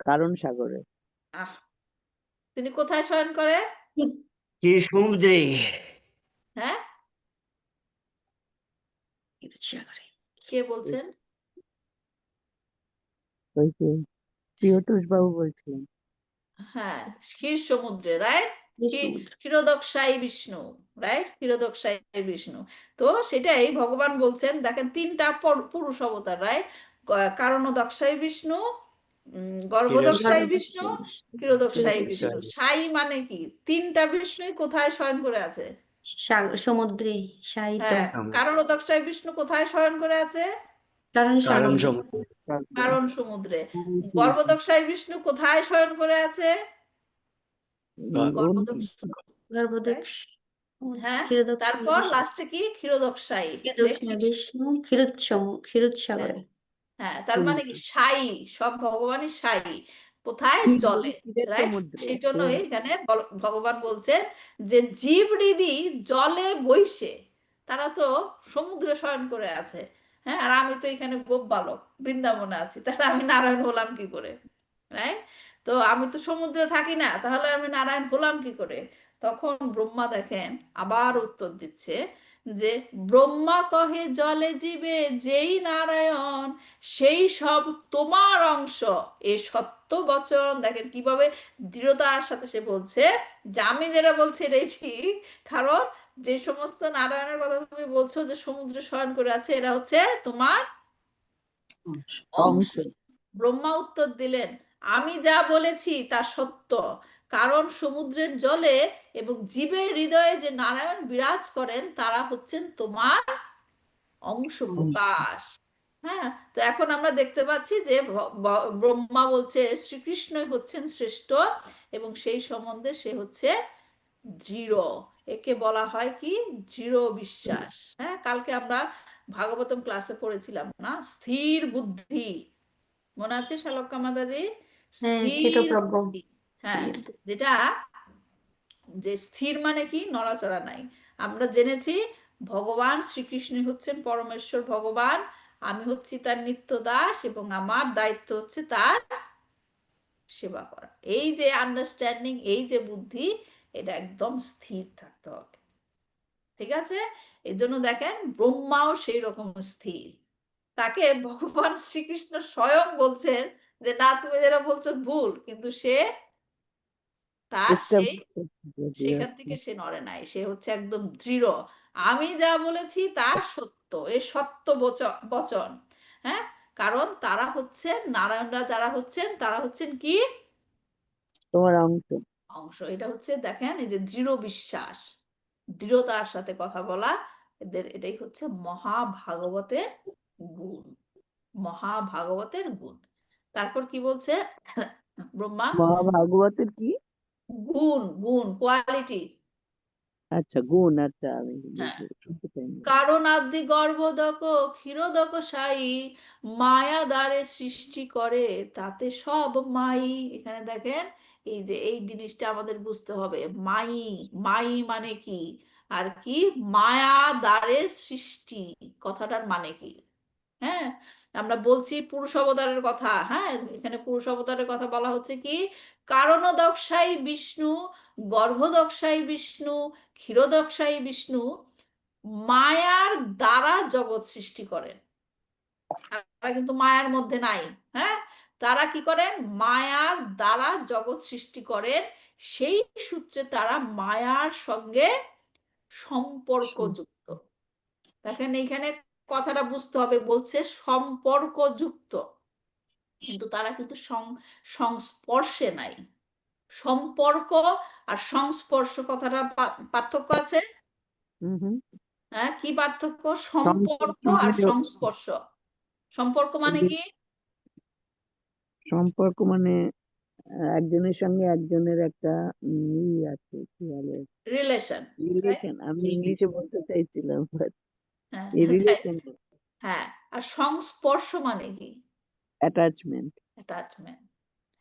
কারণ সাগরে। আহ তিনি কোথায় শয়ন করেন? কি সমুদ্রে। হ্যাঁ, ক্ষীরসাগরে। কে বলছেন? ওই যে প্রিয়তোষ বাবু বলছিলেন। হ্যাঁ, ক্ষীর সমুদ্রে, রাইট? সমুদ্র। ক্ষীরোদকশায়ী বিষ্ণু, রাইট? ক্ষীরোদকশায়ী বিষ্ণু। তো সেটাই ভগবান বলছেন, দেখেন তিনটা পুরুষ অবতার, রাইট? কারণোদকশায়ী বিষ্ণু, গর্ভোদকশায়ী বিষ্ণু, ক্ষীরোদকশায়ী বিষ্ণু। সাই মানে কি? তিনটা বিষ্ণুই কোথায় শয়ন করে আছে? সমুদ্রে শায়িত। হ্যাঁ, কারণোদকশায়ী বিষ্ণু কোথায় শয়ন করে আছে? কারণ কারণ সমুদ্রে। সমুদ্রে। কারণ সমুদ্রে। গর্ভোদকশায়ী বিষ্ণু কোথায় শয়ন করে আছে? গর্ভোদক্ষ, গর্ভদক্ষ। হ্যাঁ। ক্ষীরোদক তারপর লাস্টে কি? ক্ষীরোদকশায়ী। বিষ্ণু ক্ষীরোদসাগরে। হ্যাঁ, তার মানে কি সাই, সব ভগবানই সাই, কোথায়? জলে, রাইট? সমুদ্রে। সেই জন্যই এখানে ভগবান বলছেন যে জীব হৃদি জলে বইসে, তারা তো সমুদ্রে শয়ন করে আছে। হ্যাঁ, আর আমি তো এখানে গোপ বালক বৃন্দাবনে আছি, তাহলে আমি নারায়ণ হলাম কি করে, রাইট? তো আমি তো সমুদ্রে থাকি না, তাহলে আমি নারায়ণ হলাম কি করে? তখন ব্রহ্মা দেখেন আবার উত্তর দিচ্ছে যে ব্রহ্মা কহে জলে জীবে যেই নারায়ণ, সেই সব তোমার অংশ, এ সত্য বচন। দেখেন কিভাবে দৃঢ়তার সাথে সে বলছে যে আমি যেটা বলছি এটাই ঠিক, কারণ যে সমস্ত নারায়ণের কথা তুমি বলছো যে সমুদ্রে শয়ন করে আছে, এরা হচ্ছে তোমার অংশ। ব্রহ্মা উত্তর দিলেন, আমি যা বলেছি তা সত্য, কারণ সমুদ্রের জলে এবং জীবের হৃদয়ে যে নারায়ণ বিরাজ করেন, তারা হচ্ছেন তোমার অংশ প্রকাশ। হ্যাঁ, তো এখন আমরা দেখতে পাচ্ছি যে ব্রহ্মা বলছে শ্রীকৃষ্ণই হচ্ছেন শ্রেষ্ঠ, এবং সেই সম্বন্ধে সে হচ্ছে দৃঢ়। একে বলা হয় কি? দৃঢ় বিশ্বাস। হ্যাঁ, কালকে আমরা ভাগবতম ক্লাসে পড়েছিলাম না, স্থির বুদ্ধি, মনে আছে শালক্কা মাতাজি? হ্যাঁ, স্থির স্থিতপ্রজ্ঞ। বুদ্ধি। হ্যাঁ, স্থির। যেটা যে স্থির মানে কি? নড়াচড়া নাই। আমরা জেনেছি ভগবান শ্রীকৃষ্ণ হচ্ছেন পরমেশ্বর ভগবান, আমি হচ্ছি তার নিত্য দাস, এবং আমার দায়িত্ব হচ্ছে তার সেবা করা। এই যে আন্ডারস্ট্যান্ডিং, এই যে বুদ্ধি, এটা একদম স্থির থাকতে হবে, ঠিক আছে? এই জন্য দেখেন ব্রহ্মাও সেই রকম স্থির। তাকে ভগবান শ্রীকৃষ্ণ স্বয়ং বলছেন যে না, তুমি যেটা বলছো ভুল, কিন্তু সে তার সেই সেখান থেকে সে নড়ে নাই, সে হচ্ছে একদম দৃঢ়। আমি যা বলেছি তা সত্য, এ সত্য বচন। হ্যাঁ, কারণ তারা হচ্ছেন নারায়ণরা, যারা হচ্ছেন তারা হচ্ছেন কি? তোমার অংশ। অংশ। এটা হচ্ছে দেখেন এই যে দৃঢ় বিশ্বাস, দৃঢ়তার সাথে কথা বলা, এদের এটাই হচ্ছে মহাভাগবতের গুণ, মহাভাগবতের গুণ। তারপর কি বলছে ব্রহ্মা? মহাভাগবতের কি? গুণ, গুণ, কোয়ালিটি। আচ্ছা, গুণ। আচ্ছা, আমি হ্যাঁ, শুনতে পাইনি। কারণ আব্দি গর্ভদক ক্ষীরোদক সাই, মায়া দ্বারে সৃষ্টি করে তাতে সব মাই। এখানে দেখেন এই যে এই জিনিসটা আমাদের বুঝতে হবে, মাই, মাই মানে কি, আর কি মায়া দ্বারে সৃষ্টি, কথাটার মানে কি? হ্যাঁ, আমরা বলছি পুরুষ অবতারের কথা। হ্যাঁ, এখানে পুরুষ অবতারের কথা বলা হচ্ছে কি? কারণোদকশায়ী বিষ্ণু, গর্ভোদকশায়ী বিষ্ণু, ক্ষীরোদকশায়ী বিষ্ণু মায়ার দ্বারা জগৎ সৃষ্টি করেন। তারা কিন্তু মায়ার মধ্যে নাই। হ্যাঁ, তারা কি করেন? মায়ার দ্বারা জগৎ সৃষ্টি করেন, সেই সূত্রে তারা মায়ার সঙ্গে সম্পর্কযুক্ত। দেখেন এইখানে কথাটা বুঝতে হবে, বলছে সম্পর্কযুক্ত, কিন্তু তারা কিন্তু সংস্পর্শে নাই। সম্পর্ক আর সংস্পর্শ কথাটা পার্থক্য আছে। হ্যাঁ, কি পার্থক্য? সম্পর্ক আর সংস্পর্শ। সম্পর্ক মানে কি? সম্পর্ক মানে একজনের সঙ্গে একজনের একটা আছে, কি বলে, রিলেশন। রিলেশন। আমি ইংলিশে বলতে চাইছিলাম, but হ্যাঁ, এই রিলেশন। হ্যাঁ, আর সংস্পর্শ মানে কি? অ্যাটাচমেন্ট। অ্যাটাচমেন্ট,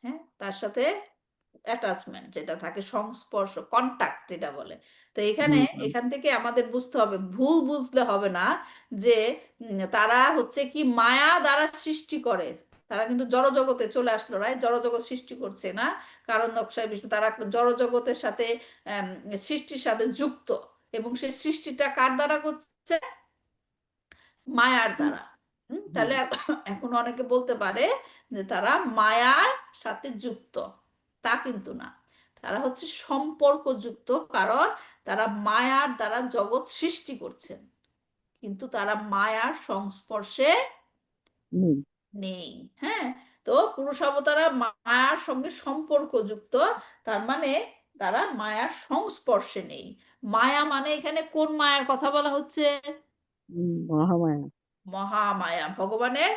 হ্যাঁ, তার সাথে অ্যাটাচমেন্ট যেটা থাকে, সংস্পর্শ, কন্টাক্ট যেটা বলে। তো এখান থেকে আমাদের বুঝতে হবে, ভুল বুঝলে হবে না যে তারা হচ্ছে কি মায়া দ্বারা সৃষ্টি করে। তারা কিন্তু জড়জগতে চলে আসলো, রাইট? জড়জগৎ সৃষ্টি করছে না কারণ নকশায় বিষ্ণু, তারা জড়জগতের সাথে সৃষ্টির সাথে যুক্ত, এবং সেই সৃষ্টিটা কার দ্বারা করছে? মায়ার দ্বারা। তাহলে এখন অনেকে বলতে পারে যে তারা মায়ার সাথে যুক্ত, তা কিন্তু না। তারা হচ্ছে সম্পর্ক যুক্ত, কারণ তারা মায়ার দ্বারা জগৎ সৃষ্টি করছেন, কিন্তু তারা মায়ার সংস্পর্শে নেই। হ্যাঁ, তো পুরুষ অবতারা মায়ার সঙ্গে সম্পর্ক যুক্ত, তার মানে তারা মায়ার সংস্পর্শে নেই। মায়া মানে এখানে কোন মায়ার কথা বলা হচ্ছে? মহামায়া। মহামায়া, ভগবানের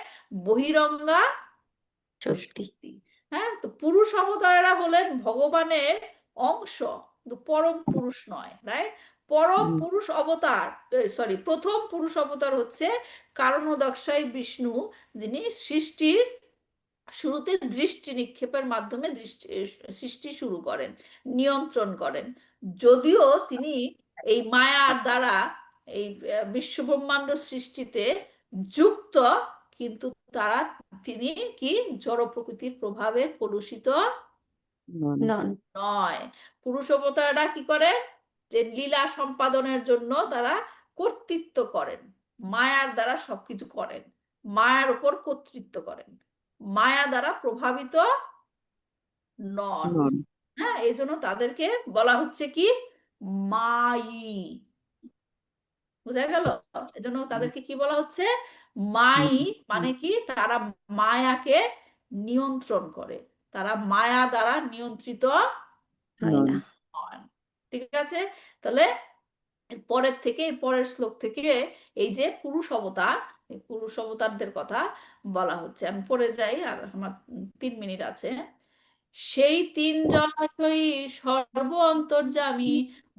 বহিরঙ্গা শক্তি। শক্তি। হ্যাঁ, তো পুরুষ অবতারেরা হলেন ভগবানের অংশ, কিন্তু পরম পুরুষ নয়, রাইট? পরম পুরুষ অবতার, সরি, প্রথম পুরুষ অবতার হচ্ছে কারণোদকশাই বিষ্ণু, যিনি সৃষ্টির শুরুতে দৃষ্টি নিক্ষেপের মাধ্যমে সৃষ্টি শুরু করেন, নিয়ন্ত্রণ করেন। যদিও তিনি এই মায়ার দ্বারা এই বিশ্ব ব্রহ্মাণ্ড সৃষ্টিতে যুক্ত, কিন্তু তিনি কি জড় প্রকৃতির প্রভাবে কলুষিত নন। নয়। পুরুষ অবতাররা কি করে? যে লীলা সম্পাদনের জন্য তারা কর্তৃত্ব করেন, মায়ার দ্বারা সবকিছু করেন, মায়ার উপর কর্তৃত্ব করেন, মায়া দ্বারা প্রভাবিত নন। হ্যাঁ, এই জন্য তাদেরকে বলা হচ্ছে কি মায়ী। বুঝা গেল? এজন্য তাদেরকে কি বলা হচ্ছে? মায়ী। মানে কি? তারা মায়াকে নিয়ন্ত্রণ করে, তারা মায়া দ্বারা নিয়ন্ত্রিত হয় না। নন। ঠিক আছে? তাহলে পরের থেকে, পরের শ্লোক থেকে এই যে পুরুষ অবতার, এই পুরুষ অবতারদের কথা বলা হচ্ছে। আমি পড়ে যাই, আর আমার 3 মিনিট আছে। সেই 3 জলাশয়ী সর্ব অন্তর্যামী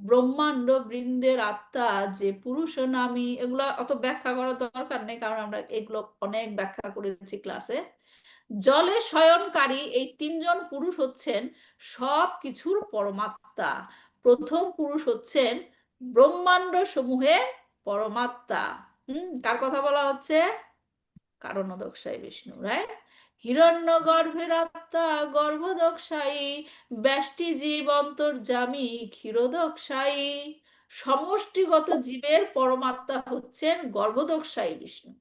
ব্রহ্মাণ্ড বৃন্দের আত্মা যে পুরুষ নামী। এগুলো অত ব্যাখ্যা করার দরকার নেই, কারণ আমরা এগুলো অনেক ব্যাখ্যা করেছি ক্লাসে। জলে শয়নকারী এই 3 জন পুরুষ হচ্ছেন সব কিছুর পরমাত্মা। প্রথম পুরুষ হচ্ছেন ব্রহ্মাণ্ড সমূহের পরমাত্মা। কার কথা বলা হচ্ছে? কারণোদকশাই বিষ্ণু, রাইট? হিরণ্য গর্ভের আত্মা গর্ভদক্ষায়ী, ব্যষ্টি জীব অন্তর্যামী ক্ষীরোদক্ষায়ী। সমষ্টিগত জীবের পরমাত্মা হচ্ছেন গর্ভদক্ষায়ী বিষ্ণু,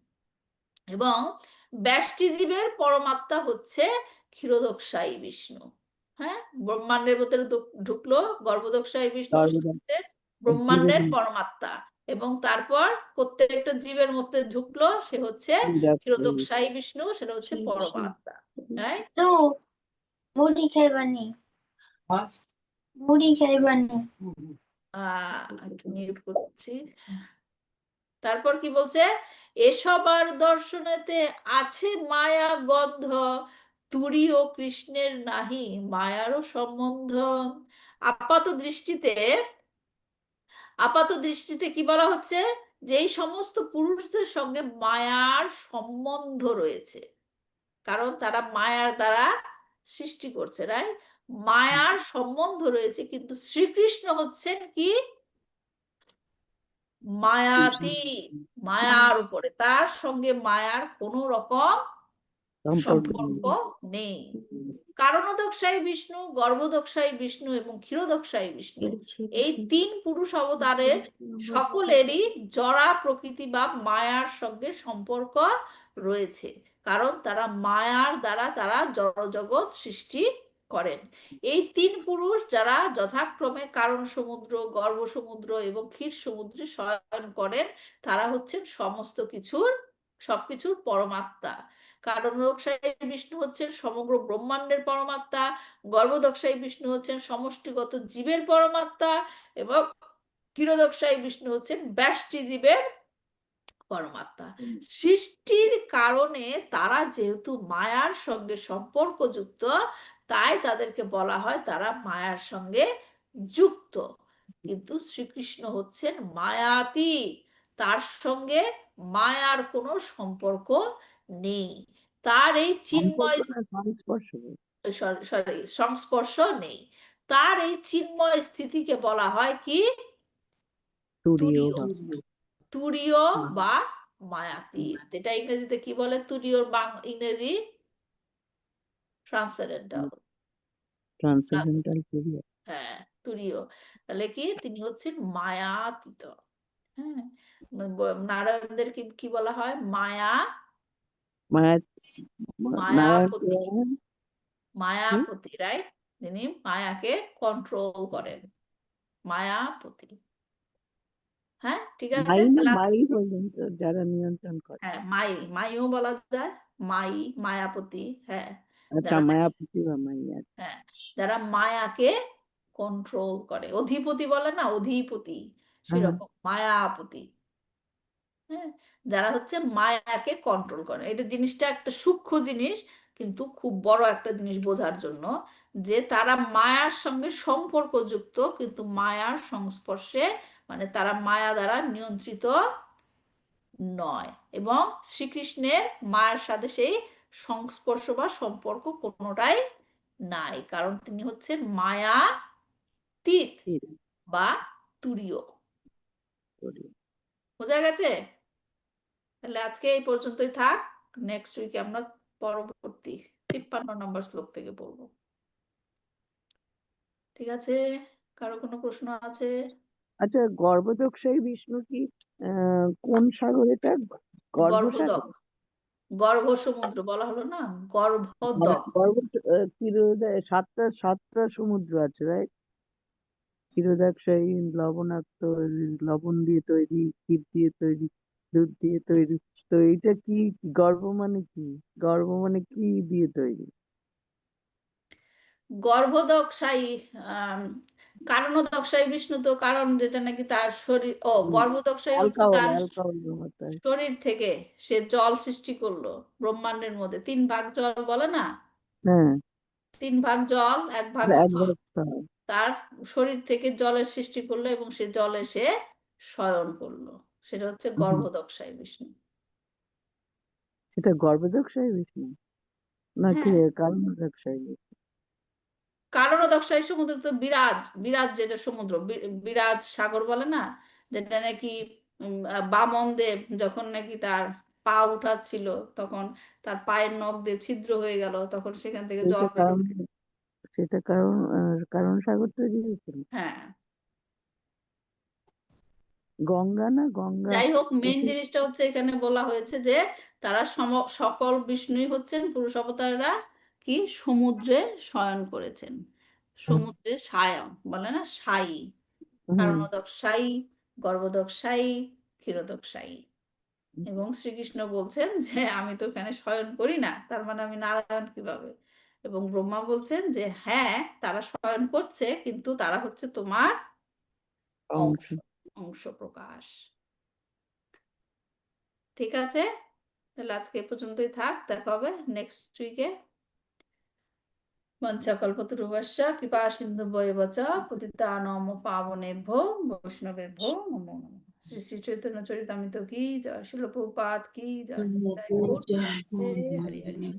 এবং ব্যষ্টি জীবের পরমাত্মা হচ্ছে ক্ষীরোদক্ষায়ী বিষ্ণু। হ্যাঁ, ব্রহ্মাণ্ডের ভেতরে ঢুকলো গর্ভদক্ষায়ী বিষ্ণু, সে হচ্ছে ব্রহ্মাণ্ডের পরমাত্মা, এবং তারপর প্রত্যেকটা জীবের মধ্যে ঢুকলো, সে হচ্ছে ক্ষীরোদক্ষায়ী বিষ্ণু, সেটা হচ্ছে পরমাত্মা, রাইট? তো মুড়ি খাইবানি, মুড়ি খাইবানি। একটু মিউট করছি। তারপর কি বলছে? এসবার দর্শনেতে আছে মায়া গন্ধ, তুরী ও কৃষ্ণের নাহি মায়ারও সম্বন্ধ। আপাত দৃষ্টিতে কি বলা হচ্ছে? যে এই সমস্ত পুরুষদের সঙ্গে মায়ার সম্বন্ধ রয়েছে, কারণ তারা মায়ার দ্বারা সৃষ্টি করছে, রাইট? মায়ার সম্বন্ধ রয়েছে, কিন্তু শ্রীকৃষ্ণ হচ্ছেন কি মায়াতীত, মায়ার উপরে, তার সঙ্গে মায়ার কোনো রকম সম্পর্ক নেই। কারণোদকশায়ী বিষ্ণু, গর্ভদক্ষায়ী বিষ্ণু এবং ক্ষীরোদক্ষায়ী বিষ্ণু, এই 3 পুরুষ অবতারের সকলেরই জড়া প্রকৃতি বা মায়ার সঙ্গে সম্পর্ক রয়েছে, কারণ তারা মায়ার দ্বারা তারা জড়জগৎ সৃষ্টি করেন। এই 3 পুরুষ যারা যথাক্রমে কারণ সমুদ্র, গর্ভ সমুদ্র এবং ক্ষীর সমুদ্রে শয়ন করেন, তারা হচ্ছেন সমস্ত কিছুর, সবকিছুর পরমাত্মা। কারণোদকশায়ী বিষ্ণু হচ্ছেন সমগ্র ব্রহ্মাণ্ডের পরমাত্মা, গর্ভদক্ষায়ী বিষ্ণু হচ্ছেন সমষ্টিগত জীবের পরমাত্মা, এবং ক্ষীরোদক্ষায়ী বিষ্ণু হচ্ছেন ব্যষ্টি জীবের পরমাত্মা। সৃষ্টির কারণে তারা যেহেতু মায়ার সঙ্গে সম্পর্কযুক্ত, তাই তাদেরকে বলা হয় তারা মায়ার সঙ্গে যুক্ত। কিন্তু শ্রীকৃষ্ণ হচ্ছেন মায়াতীত, তার সঙ্গে মায়ার কোনো সম্পর্ক নেই। তার এই চিন্ময় সম্পর্ক না সংস্পর্শ সরি সংস্পর্শ নেই, তার এই চিন্ময় স্থিতিকে বলা হয় কি? তুরীয় তুরীয়। তুরীয় বা মায়াতীত, যেটা ইংরেজিতে কি বলে তুরীয়র ইংরেজি ট্রান্সেন্ডেন্টাল। ট্রান্সেন্ডেন্টাল তুরীয়। হ্যাঁ, তুরীয়। তাহলে কি তিনি হচ্ছেন মায়াতীত। হ্যাঁ, নারায়ণদের কি কি বলা হয়? মায়া মায়া মায়াপতি। নারায়ণ মায়াপতি, রাইট? যিনি মায়াকে কন্ট্রোল করেন, মায়াপতি। হ্যাঁ, ঠিক আছে। মাই না তাহলে মাই পর্যন্ত যারা নিয়ন্ত্রণ করে। হ্যাঁ, মাইও বলা যায়, মাই, মায়াপতি। হ্যাঁ, আচ্ছা, যারা মায়াপতি বা মাইয়া। হ্যাঁ, যারা মায়াকে কন্ট্রোল করে, অধিপতি বলে না, অধিপতি, হ্যাঁ, সেরকম মায়াপতি। হ্যাঁ, যারা হচ্ছে মায়াকে কন্ট্রোল করে। এটা জিনিসটা একটা সূক্ষ্ম জিনিস, কিন্তু খুব বড় একটা জিনিস বোঝার জন্য, যে তারা মায়ার সঙ্গে সম্পর্কযুক্ত, কিন্তু মায়ার সংস্পর্শে, মানে তারা মায়া দ্বারা নিয়ন্ত্রিত নয়। এবং শ্রীকৃষ্ণের মায়ের সাথে সেই সংস্পর্শ বা সম্পর্ক কোনোটাই নাই, কারণ তিনি হচ্ছেন মায়াতীত বা তুরীয়। বোঝা গেছে? তাহলে আজকে এই পর্যন্তই থাক। নেক্সট উইকে আমরা পরবর্তী 53 নম্বর শ্লোক থেকে পড়বো। ঠিক আছে? কারো কোনো প্রশ্ন আছে? আচ্ছা, গর্ভদক্ষাই বিষ্ণু কি কোন সাগর এটা? গর্ভসাগর? গর্ভদক, গর্ভ সমুদ্র বলা হলো না, গর্ভদক। ক্ষীরোদয়, সাতটা সমুদ্র আছে, রাইট? ক্ষীরোদাক্ষায়ী, লবণাক্ত, লবণ দিয়ে তৈরি, ক্ষীর দিয়ে তৈরি, দুধ দিয়ে তৈরি। তো এটা কি গর্ভ মানে কি? গর্ভ মানে কি দিয়ে তৈরি? গর্ভদক্ষায়ী কারণদক্ষায়ী বিষ্ণু তো কারণ, যেটা নাকি তার শরীর, গর্ভদক্ষায়ী হচ্ছে অ্যালকোহল, তার অ্যালকোহল হতে হয়। শরীর থেকে সে জল সৃষ্টি করলো। ব্রহ্মাণ্ডের মধ্যে 3 ভাগ জল বলে না, হ্যাঁ, 3 ভাগ জল 1 ভাগ স্থল। একবার তার শরীর থেকে জলের সৃষ্টি করলো এবং সে জলে সে শয়ন করলো। সেটা হচ্ছে গর্ভদক্ষায়ী বিষ্ণু। সেটা গর্ভদক্ষায়ী বিষ্ণু নাকি হ্যাঁ, কারণদক্ষায়ী বিষ্ণু? কারণদক্ষায়ী সমুদ্র তো বিরাজ, বিরাজ যেটা সমুদ্র, বিরাজ সাগর বলে না, যেটা নাকি বামন দেব যখন নাকি তার পা উঠাচ্ছিল, তখন তার পায়ের নখ দিয়ে ছিদ্র হয়ে গেল, তখন সেখান থেকে জল সেটা কারণ, বেরিয়ে। সেটা কারণ সাগর তৈরি হয়েছিল। হ্যাঁ, গঙ্গা না? গঙ্গা যাই হোক, মেইন ওকে। জিনিসটা হচ্ছে এখানে বলা হয়েছে যে তারা সকল বিষ্ণুই হচ্ছেন পুরুষ অবতারেরা কি সমুদ্রে শয়ন করেছেন। সমুদ্রে সায়ন বলে না, সায়ী, হুম, কারণোদকশায়ী, গর্ভোদকশায়ী, ক্ষীরোদকশায়ী। এবং শ্রীকৃষ্ণ বলছেন যে আমি তো এখানে শয়ন করি না, তার মানে আমি নারায়ণ কিভাবে? এবং ব্রহ্মা বলছেন যে হ্যাঁ, তারা শয়ন করছে, কিন্তু তারা হচ্ছে তোমার অংশ। অংশ, অংশ প্রকাশ। ঠিক আছে? তাহলে আজকে এ পর্যন্তই থাক, দেখা হবে নেক্সট উইকে। মঞ্চকল্পতরুভ্যশ্চ কৃপা সিন্ধুভ্যেব চ পতিতানাং পাবনেভ্যো বৈষ্ণবেভ্যো নমো নমঃ। শ্রী শ্রী চৈতন্য চরিতামৃত কি জয়, শিল প্রভুপাদ কি জয়, জয় গৌর, হরি হরি।